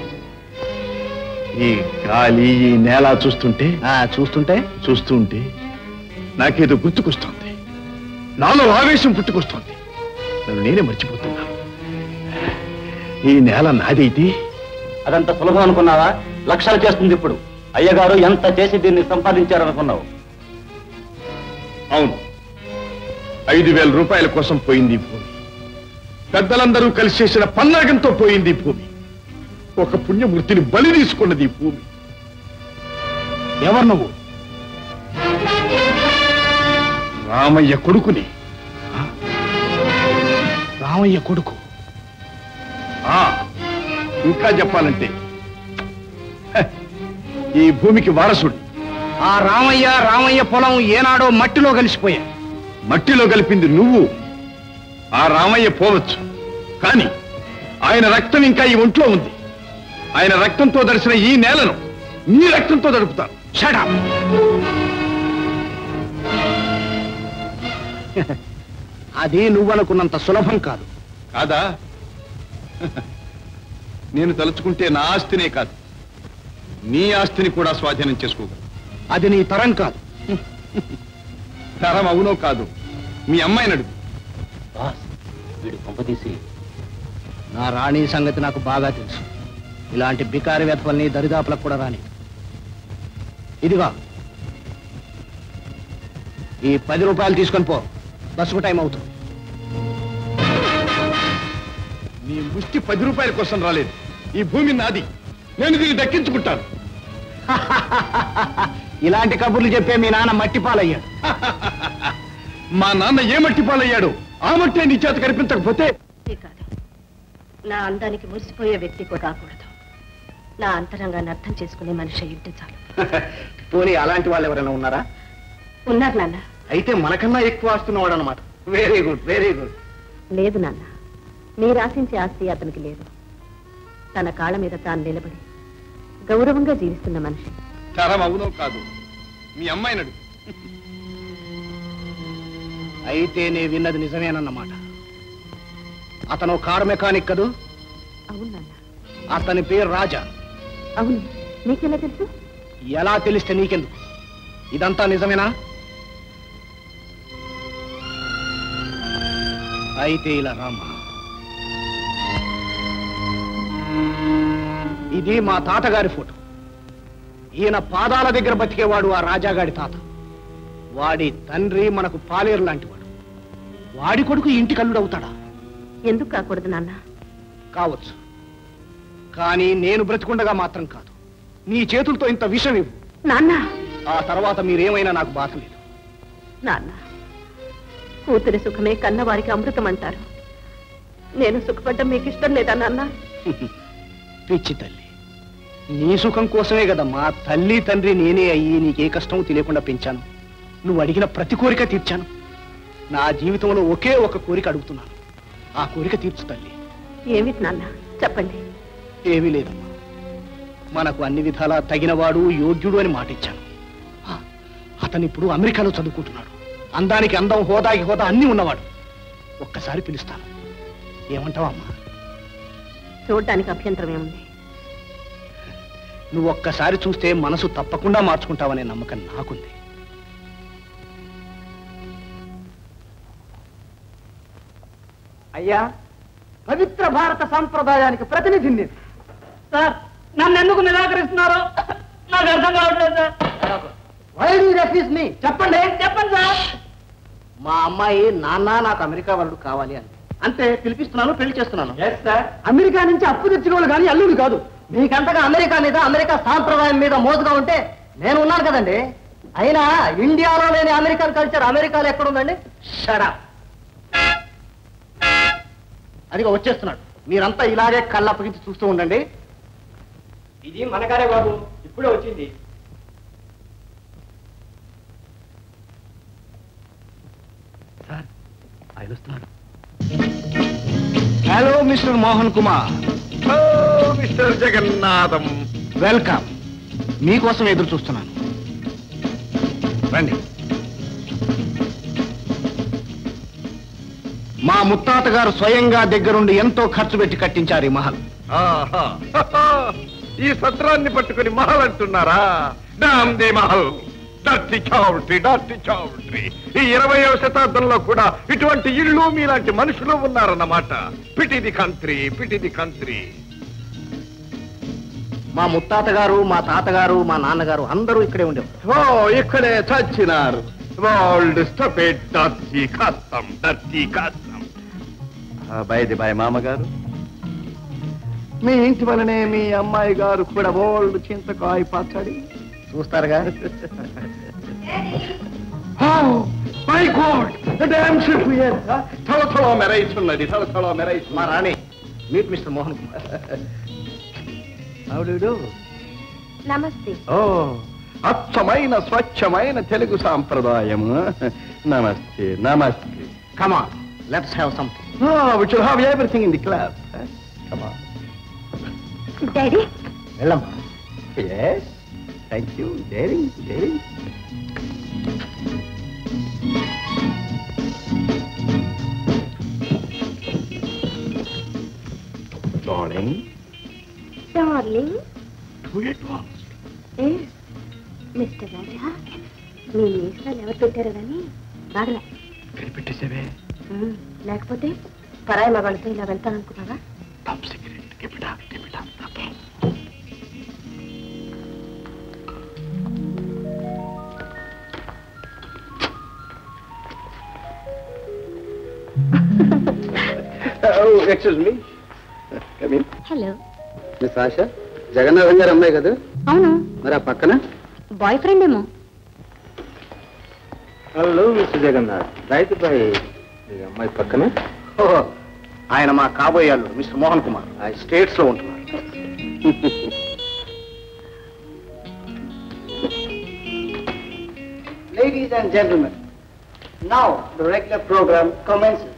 ఈ గాలి, ఈ నేల చూస్తుంటే చూస్తుంటే నాకేదో గుర్తుకొస్తోంది. నాలో ఆవేశం పుట్టుకొస్తోంది. నన్ను నేనే మర్చిపోతున్నా. ఈ నేల నాదైతే అదంత సులభం అనుకున్నావా? లక్షలు చేస్తుంది ఇప్పుడు. అయ్యగారు ఎంత చేసి దీన్ని సంపాదించారనుకున్నావు? అవును, 5000 రూపాయల కోసం పోయింది భూమి. పెద్దలందరూ కలిసి చేసిన పన్నాగంతో పోయింది భూమి. ఒక పుణ్యమూర్తిని బలి తీసుకున్నది ఈ భూమి. ఎవరు నువ్వు? రామయ్య కొడుకుని. రామయ్య కొడుకు? ఇంకా చెప్పాలంటే ఈ భూమికి వారసుడు. ఆ రామయ్య పొలం ఏనాడో మట్టిలో కలిసిపోయా. మట్టిలో కలిపింది నువ్వు. ఆ రామయ్య పోవచ్చు, కానీ ఆయన రక్తం ఇంకా ఈ ఒంట్లో ఉంది. ఆయన రక్తంతో దర్శన ఈ నేలను నీ రక్తంతో దడుపుతాను. Shut up. అది నువ్వనుకున్నంత సులభం కాదు. కాదా? నేను తలుచుకుంటే నా ఆస్తినే కాదు, నీ ఆస్తిని కూడా స్వాధీనం చేసుకోగలను. అది నీ తరం కాదు. తరం అవునో కాదు మీ అమ్మాయిని అడుగు. వీడు పంపతీసి నా రాణి సంగతి నాకు బాగా తెలుసు. ఇలాంటి బికారి వెధవల్ని దరిదాపులకు కూడా రాని. ఇదిగా ఈ 10 రూపాయలు తీసుకొని పో, బస్సుకు టైం అవుతుంది. నీ ముష్టి 10 రూపాయల కోసం రాలేదు. ఈ భూమి నాది, నేను దీన్ని దక్కించుకుంటాను. ఇలాంటి కబుర్లు చెప్పే మీ నాన్న మట్టిపాలయ్యాడు. మా నాన్న ఏ మట్టి పాలయ్యాడు? ఆ మట్టే నీ చేత కనిపించకపోతే కాదు, నా అందానికి మురిసిపోయే వ్యక్తి కూడా కాకూడదు. నా అంతరంగాన్ని అర్థం చేసుకునే మనిషి అయ్యుంటే చాలు. పోనీ అలాంటి వాళ్ళు ఎవరైనా ఉన్నారా? ఉన్నారు నాన్న. అయితే మనకన్నా ఎక్కువ ఆస్తున్నవాడు అనమాట. Very good, very good. లేదు నాన్న, మీరు ఆశించే ఆస్తి అతనికి లేదు. తన కాళ్ళ మీద తాను నిలబడి గౌరవంగా జీవిస్తున్న మనిషి. తరం అవునో కాదు మీ అమ్మాయిని అడుగు. అయితే నే విన్నది నిజమేనన్నమాట. అతను కారు మెకానిక్ కదూ? అవును నాన్న. అతని పేరు రాజా. అవును. నీకెలా తెలుసు? ఎలా తెలిస్తే నీకెందుకు? ఇదంతా నిజమేనా? అయితే ఇలా రామ్మా. ఇది మా తాతగారి ఫోటో. ఈయన పాదాల దగ్గర బతికేవాడు ఆ రాజాగాడి తాత. వాడి తండ్రి మనకు పాలేరు లాంటివాడు. వాడి కొడుకు ఇంటి కల్లుడవుతాడా? ఎందుకు కాకూడదు నాన్న? కావచ్చు, కానీ నేను బ్రతికుండగా మాత్రం కాదు. నీ చేతులతో ఇంత విషం ఇవ్వు నాన్న. ఆ తర్వాత మీరేమైనా నాకు బాధ లేదు. నాన్న, కూతురి సుఖమే కన్నవారికి అమృతం అంటారు. నేను సుఖపడ్డం మీకు ఇష్టం లేదా నాన్న? పిచ్చి తల్లి, నీ సుఖం కోసమే కదమ్మా తల్లి తండ్రి నేనే అయ్యి నీకే కష్టం తెలియకుండా పెంచాను. నువ్వు అడిగిన ప్రతి కోరిక తీర్చాను. నా జీవితంలో ఒకే ఒక కోరిక అడుగుతున్నాను. ఆ కోరిక తీర్చు తల్లి. ఏమిటి నాన్న, చెప్పండి. ఏమీ లేదమ్మా, మనకు అన్ని విధాలా తగినవాడు యోగ్యుడు అని మాట ఇచ్చాను. అతను ఇప్పుడు అమెరికాలో చదువుకుంటున్నాడు. అందానికి అందం, హోదాకి హోదా అన్నీ ఉన్నవాడు. ఒక్కసారి పిలుస్తాను, ఏమంటావమ్మా? చూడటానికి అభ్యంతరం ఏముంది? నువ్వు ఒక్కసారి చూస్తే మనసు తప్పకుండా మార్చుకుంటావనే నమ్మకం నాకుంది. అయ్యా, పవిత్ర భారత సంప్రదాయానికి ప్రతినిధిని సార్. నన్ను ఎందుకు నిరాకరిస్తున్నారు నాకు అర్థం కావట్లేదు sir. Why do you refuse me? చెప్పండి సార్. మా అమ్మాయి నాన్న నాకు అమెరికా వాళ్ళు కావాలి అని అంతే. పిలిపిస్తున్నాను, పెళ్లి చేస్తున్నాను. అమెరికా నుంచి అప్పు తెచ్చుకోవాలి కానీ అల్లుడు కాదు. మీకంతగా అమెరికా మీద, అమెరికా సాంప్రదాయం మీద మోజుగా ఉంటే నేను ఉన్నాను కదండి. అయినా ఇండియాలో లేని అమెరికన్ కల్చర్ అమెరికాలో ఎక్కడుందండి? షడా, అదిగో వచ్చేస్తున్నాడు. మీరంతా ఇలాగే కళ్ళప్పగించి చూస్తూ ఉండండి. ఇది మనగారే బాబు, ఇప్పుడే వచ్చింది. సార్, ఆయన వస్తున్నారు. Hello mister Mohan Kumar. Mister Jagannatham, welcome. మీకోసం ఎదురు చూస్తున్నాను. రండి. మా ముత్తాత గారు స్వయంగా దగ్గరుండి ఎంతో ఖర్చు పెట్టి కట్టించారు ఈ మహల్. ఈ సత్రాన్ని పట్టుకుని మహల్ అంటున్నారా? డామ్దే మహల్, డర్టీ చౌల్ట్రీ, డర్టీ చౌల్ట్రీ. ఈ 20వ శతాబ్దంలో కూడా ఇటువంటి ఇళ్ళు మీలాంటి మనుషులు ఉన్నారన్నమాట. Pity the country, pity the country. మా ముత్తాత గారు, మా తాతగారు, మా నాన్నగారు అందరూ ఇక్కడే ఉండేవారు. ఓ, ఇక్కడే చచ్చినారు. Old stupid dirty custom, dirty custom. By the bye మామగారు, మీ ఇంటి వలనే మీ అమ్మాయి గారు కూడా ఓల్డ్ చింతకాయ పచ్చడి చూస్తారుగా. My god the damn ship here థళథళ మెరైతున్నది థళథళ మెరైతున్నది. మా రాణి meet mister Mohan Kumar. How do you do? నమస్తే. ఓ అచ్చమైన స్వచ్ఛమైన తెలుగు సాంప్రదాయం. నమస్తే నమస్తే. Come on let's have something. We shall have everything in the club. Come on. Daddy వెళ్ళమ్మా. Yes. Thank you. Daring. Darling. Darling. Do it once. Mister Raja, మీ మీసాలు ఎవరు పెట్టారు కానీ బాగలే. కనిపెట్టేసేవే. లేకపోతే పరాయి మగాళ్ళతో ఇలా వెళ్తాననుకున్నావా? Top secret. Keep it up. Okay. Oh, excuse me. Come in. Hello. Miss Asha Jagannatham garu అమ్మాయి కదా? అవును. మరి ఆ పక్కన బాయ్ ఫ్రెండ్ ఏమో. Hello mister Jagannath. రైతు బాయ్ అమ్మాయి పక్కన. ఓహో, ఆయన మా కాబోయే అల్లుడు మిస్టర్ మోహన్ కుమార్. ఆ స్టేట్స్ లో ఉంటున్నారు. Ladies and gentlemen, now the regular program commences.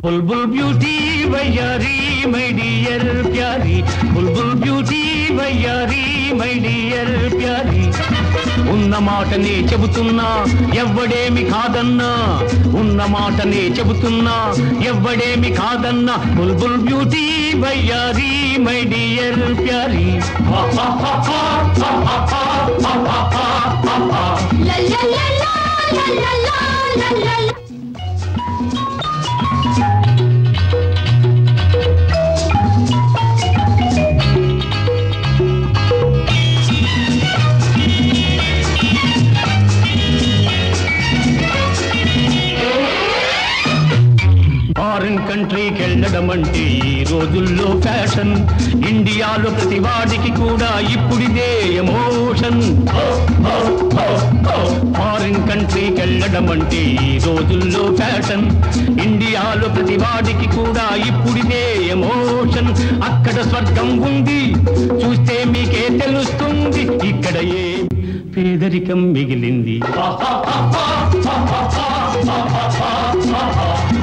बुलबुल ब्यूटी वैयारी मై డియర్ ప్యారీ, బుల్బుల్ బ్యూటీ వయ్యారీ మై డియర్ ప్యారీ. ఉన్న మాటనే చెబుతున్నా ఎవ్వడేమి కాదన్నా, ఉన్న మాటనే చెబుతున్నా ఎవ్వడేమి కాదన్నా. బుల్బుల్ బ్యూటీ వయ్యారీ మై డియర్ ప్యారీ. ఫారిన్ కంట్రీకి వెళ్ళడం అంటే ఈ రోజుల్లో ఫ్యాషన్, ఇండియాలో ప్రతి వాడికి కూడా ఇప్పుడిదే ఎమోషన్. ఫారిన్ కంట్రీకి వెళ్ళడం అంటే ఈ రోజుల్లో ఫ్యాషన్, ఇండియాలో ప్రతి వాడికి కూడా ఇప్పుడిదే ఎమోషన్. అక్కడ స్వర్గం ఉంది చూస్తే మీకే తెలుస్తుంది, ఇక్కడ ఏ పేదరికం మిగిలింది.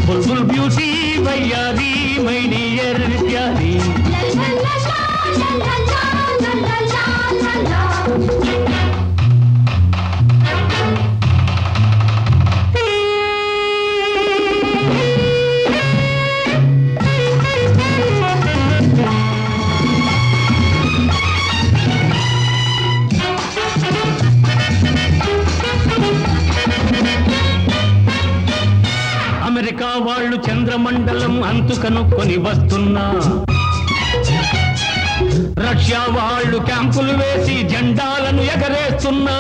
బుల్బుల్ బ్యూటీ వయ్యారీ మై డియర్ ప్యారీ. అమెరికా వాళ్ళు చంద్రమండలం అంతు కనుక్కొని వస్తున్నా, రష్యా వాళ్ళు క్యాంపులు వేసి జెండాలను ఎగరేస్తున్నా.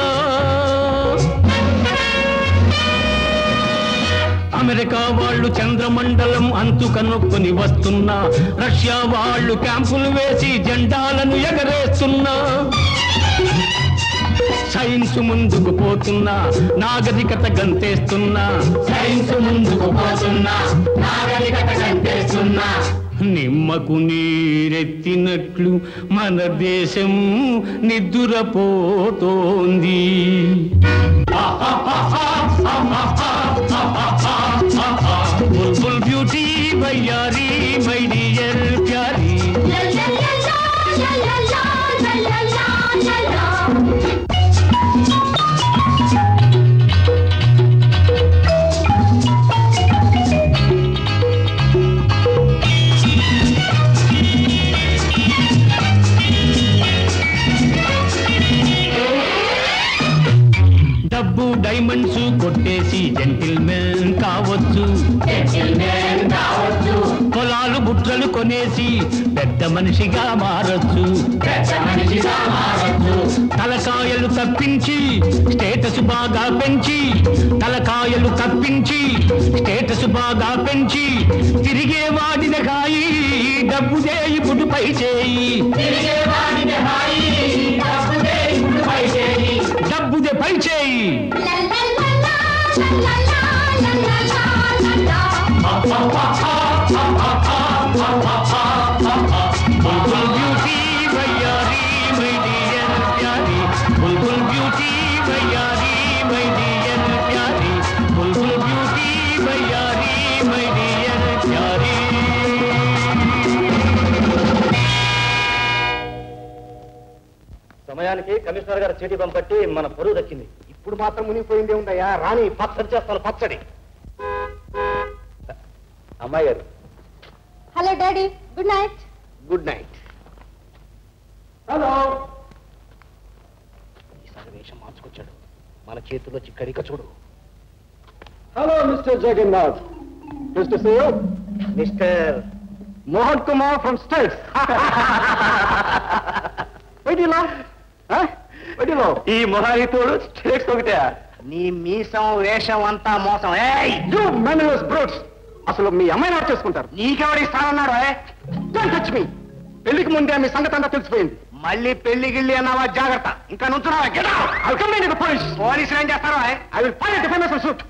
అమెరికా వాళ్ళు చంద్రమండలం అంతు కనుక్కొని వస్తున్నా, రష్యా వాళ్ళు క్యాంపులు వేసి జెండాలను ఎగరేస్తున్నా. సైన్స్ ముందుకు పోతున్నా, నాగరికత గంతేస్తున్నా. సైన్స్ ముందుకు పోతున్నా, నాగరికత గంతేస్తున్నా. నిమ్మకు నీరెత్తినట్లు మన దేశం నిద్దురపోతోంది. బుల్బుల్ బ్యూటీ వయ్యారీ మై డియర్ ప్యారీ. డబ్బు డైమండ్స్ కొట్టేసి జెంటిల్మెన్ కావచ్చు, పొలాలు బుట్రలు కొనేసి పెద్ద మనిషిగా మారొచ్చు. తలకాయలు తప్పించి స్టేటస్ బాగా పెంచి, తలకాయలు తప్పించి స్టేటస్ బాగా పెంచి, తిరిగే వాడిన కాయి డబ్బుదే ఇప్పుడు పై చేయి. డబ్బుదే పై చేయి. बुलबुल ब्यूटी वैयारी मై డియర్ ప్యారీ, बुलबुल ब्यूटी वैयारी मై డియర్ ప్యారీ, बुलबुल ब्यूटी वैयारी मై డియర్ ప్యారీ. సమయానికి కమిషనర్ గారు చీటీ పంపట్టి మన పరువు దక్కింది. ఇప్పుడు మాత్రం మునిగిపోయిందే ఉందయ్యా. రాణి పచ్చడి చేస్తాను, పచ్చడి. అమ్మాయి గారు. Hello daddy, good night. Good night. Hello. ఈసారి వేషం మార్చుకొచ్చాడు. మన చేతిలో చిక్కడిక చూడు. Hello mister Jagannath. Mister save mister Mohan Kumar from States. ఈ మొహాయితోడు స్టేట్స్ ఒకటే. నీ మీసం వేషం అంతా మోసం. అసలు మీ అమ్మాయిని ఆఫ్ చేసుకుంటారు. నీకెవడి ఇస్తానన్నాడు? పెళ్లికి ముందే మీ సంగతి అంతా తెలిసిపోయింది. మళ్ళీ పెళ్లి గిళ్ళి అన్నావా? జాగ్రత్త. ఇంకా నుంచున్నావా? పోలీసులు ఏం చేస్తారో? I will file a defamation suit.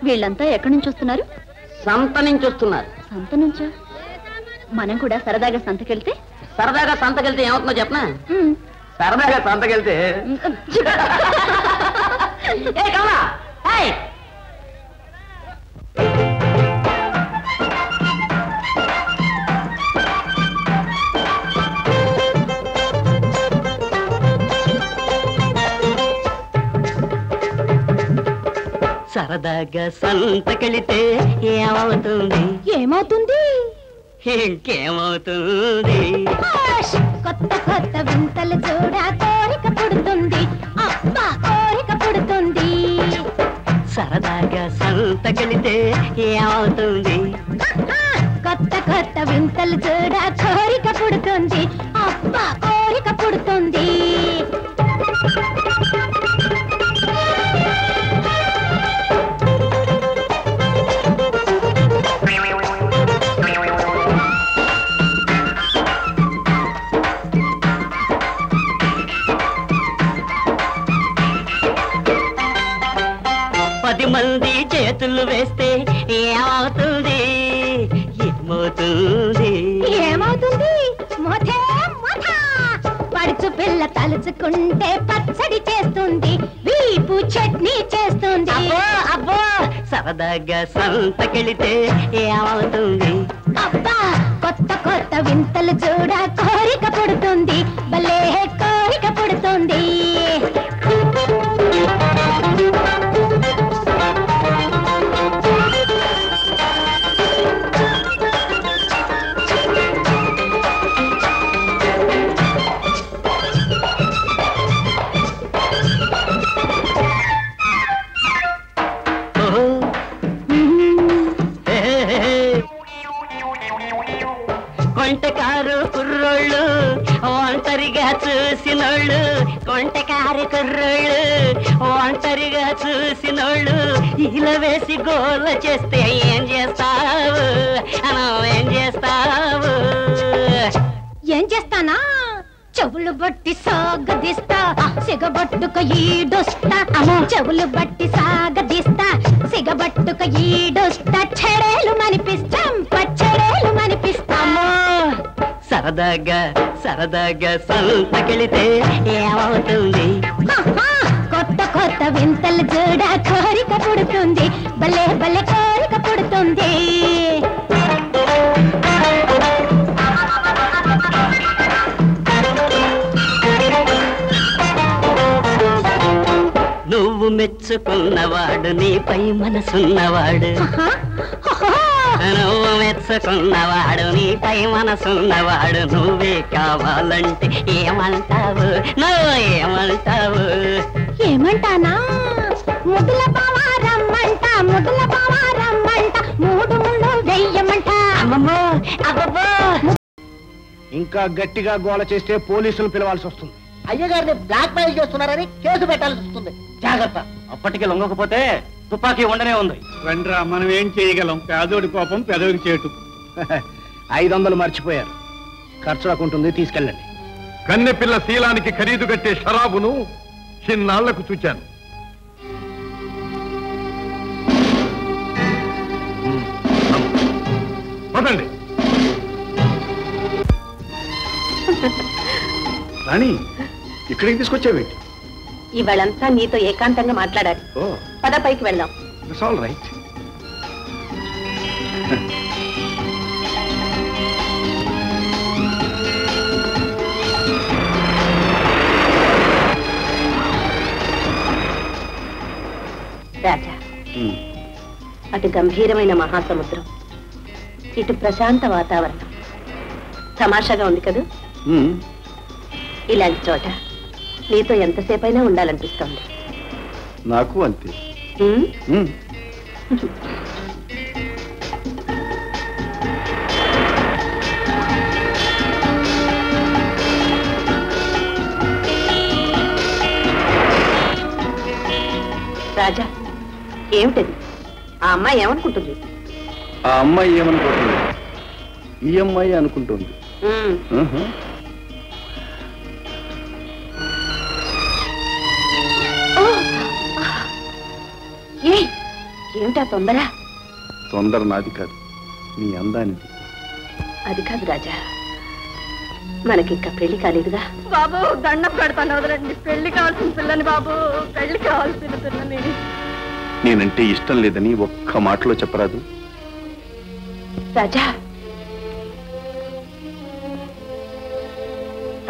వీళ్ళంతా ఎక్కడి నుంచి వస్తున్నారు? సంత నుంచి వస్తున్నారు. సంత నుంచా? మనం కూడా సరదాగా సంతకెళ్తే? సరదాగా సంతకెళ్తే ఏమవుతుందో చెప్పనా? సరదాగా సంతకెళ్తే సరదాగా సంతకెళితే ఏమవుతుంది? ఏమవుతుంది? ఇంకేమవుతుంది? కొత్త కొత్త వింతలు చూడ కోరిక పుడుతుంది. అబ్బా కోరిక పుడుతుంది. సరదాగా సంతకెళితే ఏమవుతుంది? కొత్త కొత్త వింతలు చూడ కోరిక పుడుతుంది. అబ్బా కోరిక పుడుతుంది. మంది చేతులు వేస్తే ఏమవుతుంది? ఏమవుతుంది? ఏమవుతుంది? మోతే మోతా. పడుచు పిల్ల తలుచుకుంటే పచ్చడి చేస్తుంది, వీపు చట్నీ చేస్తుంది. అబ్బో అబ్బో సరదాగా సంతకెళితే ఏమవుతుంది? అబ్బా కొత్త కొత్త వింతలు చూడ కోరిక పుడుతుంది, భలే కోరిక పుడుతుంది. కొంటకారు కుర్రోళ్ళు ఒంటరిగా చూసినోళ్ళు, కొంటకారు కుర్రోళ్ళు ఒంటరిగా చూసినోళ్ళు ఇలా వేసి గోల చేస్తే ఏం చేస్తావు? ఏం చేస్తావు? ఏం చేస్తానా? చెవులు బట్టి సాగదీస్తా, సిగబట్టుక ఈడొస్తా. చెవులు బట్టి సాగదీస్తా, సిగబట్టుక ఈడొస్తా. చెడేలు మనిపిస్తాం, పచ్చడేలు మనిపిస్తాము. సరదాగా సరదాగా సంతకెళితే ఏమవుతుంది? కొత్త కొత్త వింతలు చూడ కోరిక పుడుతుంది, భలే భలే కోరిక పుడుతుంది. నువ్వు మెచ్చుకున్నవాడు నీపై మనసున్నవాడు, నువ్వు మెచ్చుకున్నవాడు నీపై మనసున్నవాడు. నువ్వే కావాలంటే ఏమంటావు? నువ్వు ఏమంటావు? ఏమంటానా? ముద్దుల బావా రమ్మంట, ముద్దుల బావా రమ్మంట, మూడు ముళ్ళు వెయ్యమంట. అమ్మమ్మో అబ్బబ్బో. ఇంకా గట్టిగా గోల చేస్తే పోలీసులు పిలవాల్సి వస్తుంది. అయ్యగారిని బ్లాక్ మెయిల్ చేస్తున్నారని కేసు పెట్టాల్సి వస్తుంది. జాగ్రత్త. అప్పటికి లొంగకపోతే తుపాకీ ఉండనే ఉంది. రండ్రా, మనం ఏం చేయగలం? పేదోడి కోపం పెదవికి చేటు. 500 మర్చిపోయారు, ఖర్చులకు ఉంటుంది, తీసుకెళ్ళండి. కన్నె పిల్ల శీలానికి ఖరీదు కట్టే షరాబును చిన్నాళ్లకు చూచాను. పదండి. రాణి, ఇక్కడికి తీసుకొచ్చావేంటి? ఇవాళంతా నీతో ఏకాంతంగా మాట్లాడాలి. పద పైకి వెళ్దాం. It's all right. రాజా, అటు గంభీరమైన మహాసముద్రం, ఇటు ప్రశాంత వాతావరణం. తమాషాగా ఉంది కదూ? ఇలాంటి చోట నీతో ఎంతసేపైనా ఉండాలనిపిస్తోంది. నాకు అంతే. రాజా, ఏమిటది? ఆ అమ్మాయి ఏమనుకుంటుంది? ఆ అమ్మాయి ఏమనుకుంటుంది? ఈ అమ్మాయి అనుకుంటుంది. ఏమిటా తొందర? తొందర నాది కాదు, నీ అందానిది. అది కాదు రాజా, మనకింకా పెళ్లి కాలేదుగా. బాబు దండం పెడతాను, వదలండి. పెళ్లి కావాల్సిన పిల్లని బాబు, పెళ్లి కావాల్సిన పిల్లని. నేనంటే ఇష్టం లేదని ఒక్క మాటలో చెప్పరాదు? రాజా,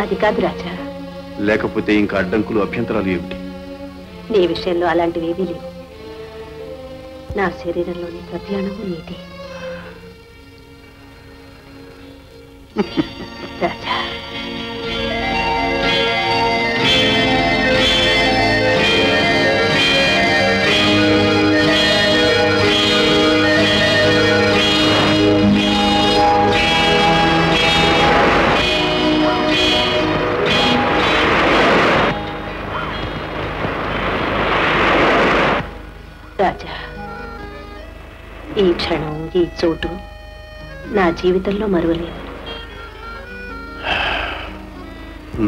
అది కాదు రాజా. లేకపోతే ఇంకా అడ్డంకులు, అభ్యంతరాలు ఏమిటి? నీ విషయంలో అలాంటివి ఏమీ లేవు. నా శరీరంలోని ప్రతి అణువు నీదే రాజా. ఈ చోటు నా జీవితంలో మరువలేదు.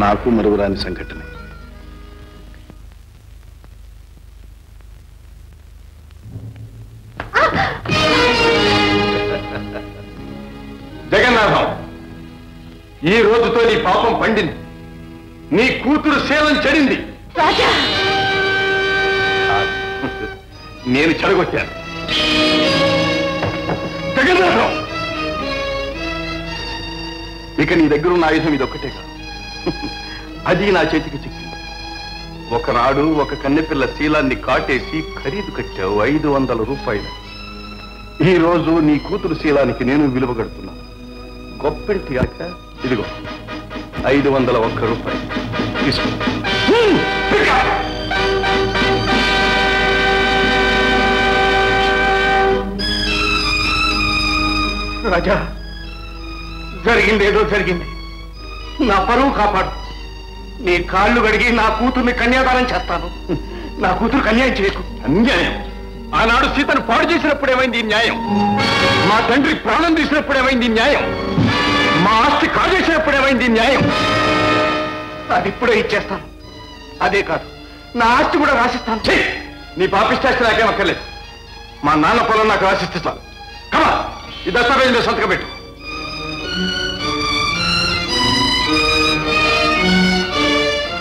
నాకు మరువరాని సంఘటన. జగన్నాథం, ఈ రోజుతో నీ పాపం పండింది. నీ కూతురు శీలం చెడింది. నేను చెడగొట్టాను. జగన్నాథం, ఇక నీ దగ్గర ఉన్న ఆయుధం ఇదొక్కటే కాదు. అది నా చేతికి చిక్కింది. ఒకనాడు ఒక కన్నెపిల్ల శీలాన్ని కాటేసి ఖరీదు కట్టావు 500 రూపాయలు. ఈ రోజు నీ కూతురు శీలానికి నేను విలువ కడుతున్నాను. గొప్పింటి ఆక ఇదిగో 501 రూపాయలు తీసుకో. రాజా, జరిగిందేదో జరిగింది. నా పరువు కాపాడు. నీ కాళ్ళు గడిగి నా కూతుర్ని కన్యాదానం చేస్తాను. నా కూతురు అన్యాయం చేయకు. అన్యాయం? ఆనాడు సీతను పాడు చేసినప్పుడు ఏమైంది న్యాయం? మా తండ్రి ప్రాణం తీసినప్పుడు ఏమైంది న్యాయం? మా ఆస్తి కాజేసినప్పుడు ఏమైంది న్యాయం? అది ఇప్పుడే ఇచ్చేస్తాను. అదే కాదు, నా ఆస్తి కూడా రాసిస్తాను. నీ పాపిష్టాస్తి నాకేం అక్కర్లేదు. మా నాన్న పొలం నాకు రాసిస్తే చాలు. కమా, ఈ దస్తావేజులో సంతకం పెట్టు.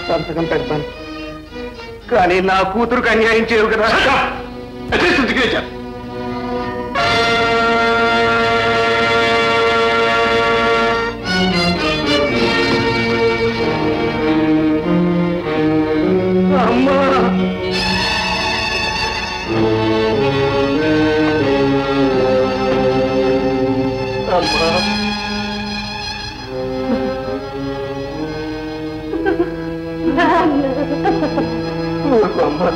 సంతకం పెడతాను, కానీ నా కూతురుకు అన్యాయం చేయవు కదా. సిగ్నేచర్. అమ్మా, అమ్మా,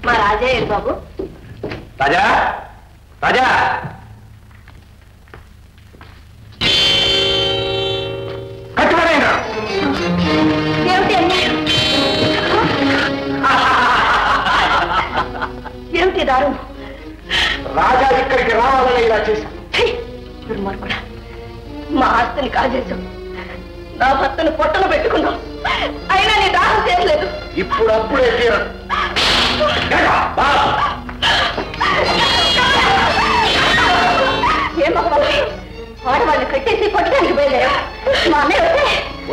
మా రాజా ఏడు బాబు. రాజా, రాజా, కట్టుబడైనా ఏమిటి అన్యాయం? ఏమిటి దారు? రాజా ఇక్కడికి రావాలని ఇలా చేశాను. దుర్మార్గుడా, మా ఆస్తిని కాజేశాం. నా భర్తను పొట్టను పెట్టుకున్నాం. అయినా నీ దాహం చేయలేదు. ఇప్పుడు అప్పుడే తీరదు. ఏం మగవాళ్ళు, ఆడవాళ్ళని కట్టేసి కొట్టడానికి బయలుదేరా. మా అన్నయ్య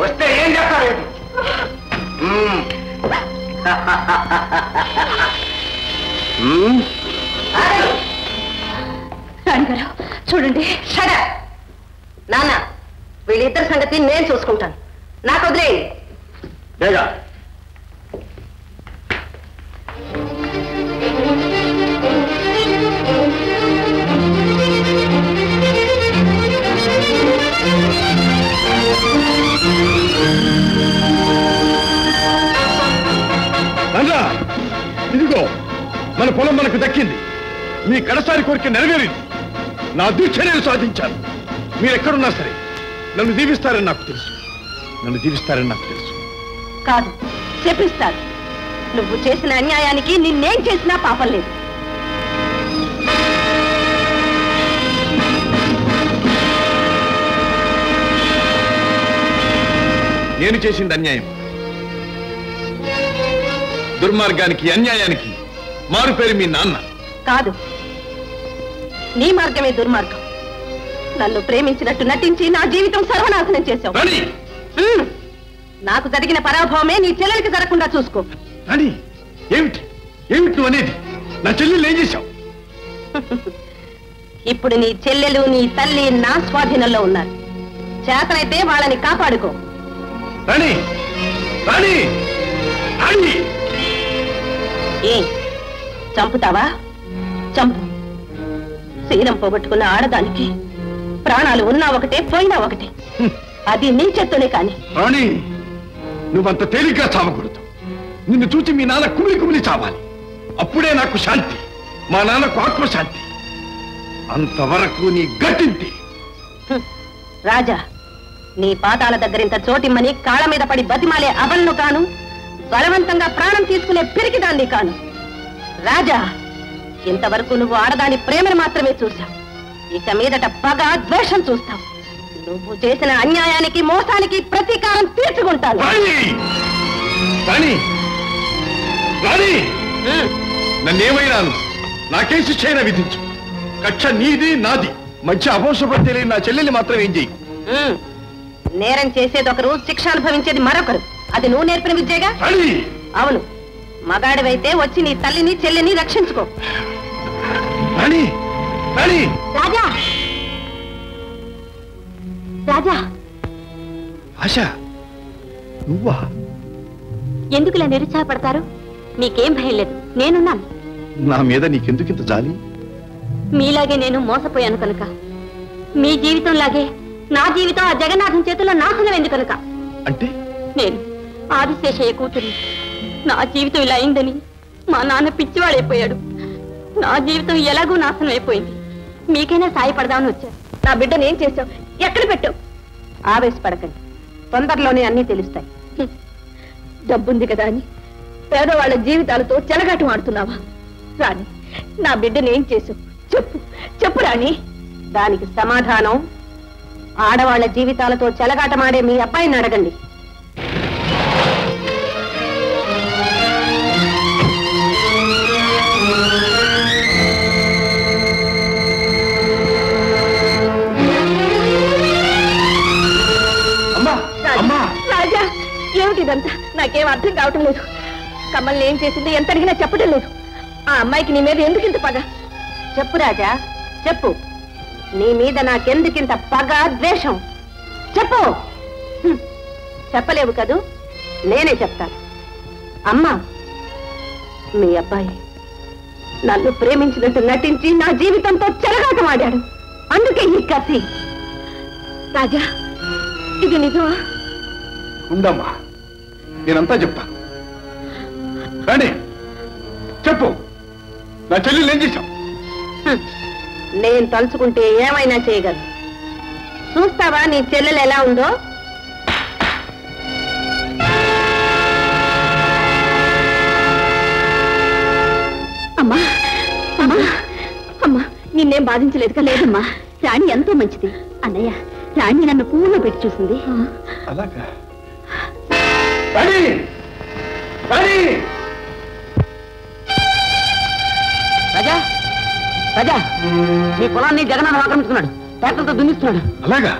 వస్తే ఏం చేస్తారు? రాణిగారు చూడండి. షడా నాన్న, వీళ్ళిద్దరి సంగతి నేను చూసుకుంటాను. నాకు వదిలేయండి. ఇదిగో మన పొలం మనకు దక్కింది. మీ కడసారి కోరిక నెరవేరింది. నా దీక్ష నేను సాధించాను. మీరెక్కడున్నా సరే నన్ను దీవిస్తారని నాకు తెలుసు. నన్ను దీవిస్తారని నాకు తెలుసు. కాదు, చెప్పిస్తాను. నువ్వు చేసిన అన్యాయానికి నిన్నేం చేసినా పాపం లేదు. నేను చేసింది అన్యాయం. దుర్మార్గానికి, అన్యాయానికి మారు పేరు మీ నాన్న. కాదు, నీ మార్గమే దుర్మార్గం. నన్ను ప్రేమించినట్టు నటించి నా జీవితం సర్వనాశనం చేశావు. నాకు జరిగిన పరాభవమే నీ చెల్లెలికి జరగకుండా చూసుకో. అని ఏమిటి ఏమిటి నువ్వు అనేది? నా చెల్లెలు ఏం చేశావు? ఇప్పుడు నీ చెల్లెలు, నీ తల్లి నా స్వాధీనంలో ఉన్నారు. చేతనైతే వాళ్ళని కాపాడుకో. రాణి, రాణి, రాణి. ఏ చంపుతావా? చంపు. శీలం పోగొట్టుకున్న ఆడదానికి ప్రాణాలు ఉన్నా ఒకటే, పోయినా ఒకటే. అది నీ చేత్తోనే కాని. రాణి, నువ్వంత తేలిగ్గా చావకూడదు. నిన్ను చూచి మీ నాన్న కుమిలి కుమిలి చావాలి. అప్పుడే నాకు శాంతి, మా నాన్నకు ఆత్మశాంతి. అంతవరకు నీ గట్టింటి. రాజా, నీ పాదాల దగ్గరింత చోటిమ్మని కాళ్ళ మీద పడి బతిమాలే అబలను కాను, బలవంతంగా ప్రాణం తీసుకునే పిరికిదాన్ని కాను. రాజా, ఇంతవరకు నువ్వు ఆడదాని ప్రేమను మాత్రమే చూశావు. ఇక మీదట పగ, ద్వేషం చూస్తావు. నువ్వు చేసిన అన్యాయానికి, మోసానికి ప్రతీకారం తీర్చుకుంటాను. నన్నేమైనాను నాకేం శిక్ష విధించు. కక్ష నీది, నాది. మధ్య అపోసపడి తెలియని నా చెల్లెల్ని మాత్రం ఏం చెయ్యి. నేరం చేసేది ఒకరు, శిక్ష అనుభవించేది మరొకరు. అది నువ్వు నేర్పిన విద్యగా? అవును. మగాడివైతే వచ్చి నీ తల్లిని, చెల్లిని రక్షించుకో. రాజా, రాజా. ఆశా, నువ్వా? ఎందుకులా నిరుత్సాహపడతారు? మీకేం భయం లేదు, నేనున్నాను. నా మీద నీకెందుకింత జాలి? మీలాగే నేను మోసపోయాను కనుక. మీ జీవితంలాగే నా జీవితం ఆ జగన్నాథం చేతుల్లో నాశనమైంది కనుక. అంటే నేను ఆదిశేషయ్య కూతురు. నా జీవితం ఇలా అయిందని మా నాన్న పిచ్చివాడైపోయాడు. నా జీవితం ఎలాగూ నాశనం అయిపోయింది. మీకైనా సాయపడదామని వచ్చాను. నా బిడ్డను ఏం చేశావు? ఎక్కడ పెట్టావు? ఆవేశపడకండి, తొందరలోనే అన్నీ తెలుస్తాయి. డబ్బుంది కదా అని పేదవాళ్ల జీవితాలతో చెలగాటం ఆడుతున్నావా? రాణి, నా బిడ్డను ఏం చేసావు? చెప్పు, చెప్పు రాణి. దానికి సమాధానం ఆడవాళ్ల జీవితాలతో చెలగాటమాడే మీ అబ్బాయిని అడగండి. రాజా, ఏమిటిదంతా? నాకేం అర్థం కావటం లేదు. కమల్ని ఏం చేసింది ఎంత అడిగినా చెప్పడం లేదు. ఆ అమ్మాయికి నీ మీద ఎందుకింత పగ? చెప్పు రాజా, చెప్పు. నీ మీద నాకెందుకింత పగ, ద్వేషం? చెప్పు. చెప్పలేవు కదూ, నేనే చెప్తాను. అమ్మా, మీ అబ్బాయి నన్ను ప్రేమించినట్టు నటించి నా జీవితంతో చెలగాటమాడాడు. అందుకే ఈ కసి. రాజా, ఇది నిజమా? ఉండమ్మా, నేనంతా చెప్తాను. కానీ చెప్పు, నా చెల్లెలు ఏం చేశావు? నేను తలుచుకుంటే ఏమైనా చేయగలను. చూస్తావా నీ చెల్లెలు ఎలా ఉందో? అమ్మా, అమ్మా, అమ్మా, నిన్నేం బాధించలేదు లేదమ్మా. రాణి ఎంతో మంచిది. అన్నయ్య, రాణి నన్ను పువ్వులో పెట్టి చూసింది. అలాగా? రాజా, రాజా, మీ పొలాన్ని జగన్నాథం ఆక్రమించుకున్నాడు. ట్రాక్టర్తో దున్నిస్తున్నాడు. అలాగా?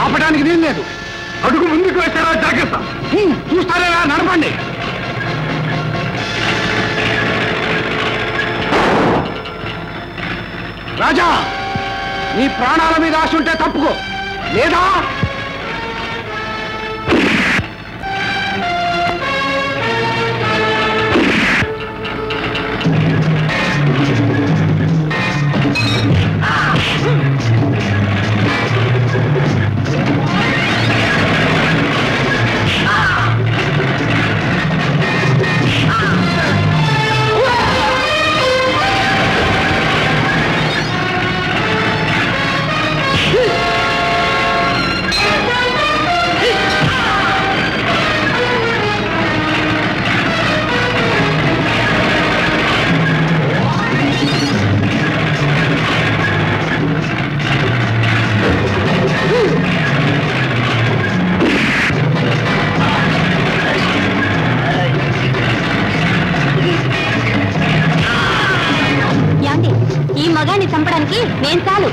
ఆపడానికి నేను లేదు. అడుగు ముందుకు వచ్చారా? జాగ్రత్త. చూస్తారా? నడపండి. రాజా, నీ ప్రాణాల మీద ఆశ ఉంటే తప్పుకో, లేదా ఈ మగాన్ని చంపడానికి నేను చాలు.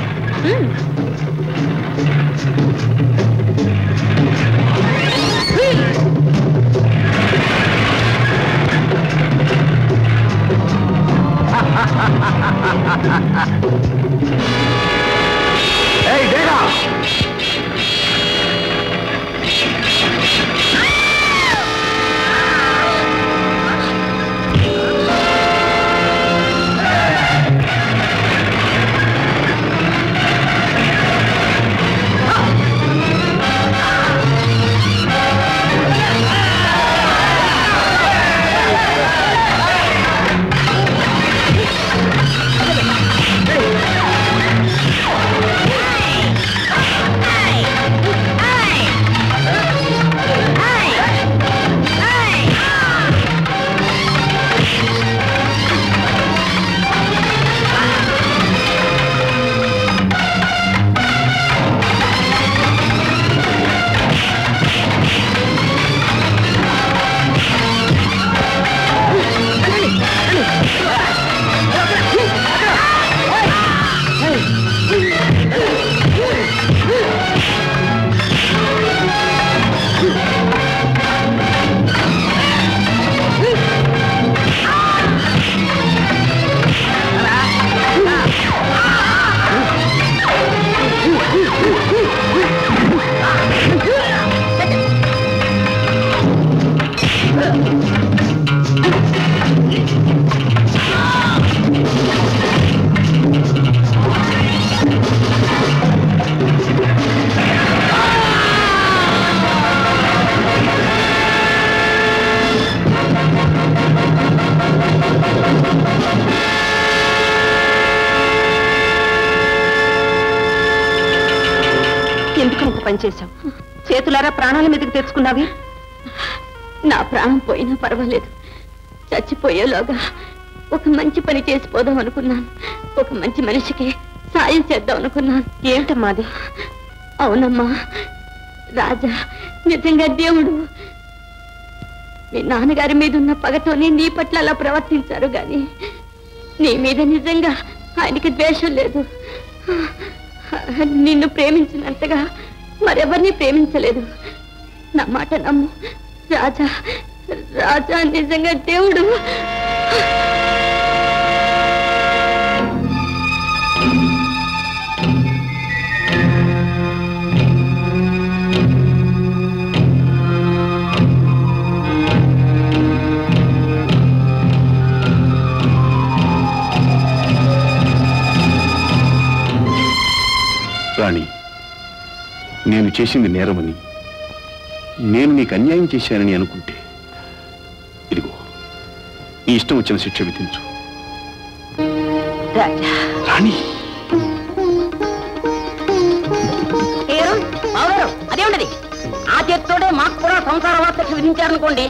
ఎందుకంత పనిచేశావు? చేతులారా ప్రాణాల మీదకి తెచ్చుకున్నావి. నా ప్రాణం పోయినా పర్వాలేదు, చచ్చిపోయేలోగా ఒక మంచి పని చేసిపోదాం అనుకున్నాను. ఒక మంచి మనిషికి సాయం చేద్దాం అనుకున్నాను. ఏమిటమ్మా అది? అవునమ్మా, రాజా నిజంగా దేవుడు. మీ నాన్నగారి మీద ఉన్న పగతోనే నీ పట్ల అలా ప్రవర్తించారు గాని నీ మీద నిజంగా ఆయనకి ద్వేషం లేదు. నిన్ను ప్రేమించినంతగా మరెవరిని ప్రేమించలేదు. నా మాట నమ్ము రాజా. రాజా నిజంగా దేవుడు. రాణి, నేను చేసింది నేరమని, నేను నీకు అన్యాయం చేశానని అనుకుంటే ఇదిగో నీ ఇష్టం వచ్చిన శిక్ష విధించు. రాణి, అదే ఉండదు. ఆ చేతితోటే మాకు కూడా సంసార వార్త విధించారనుకోండి,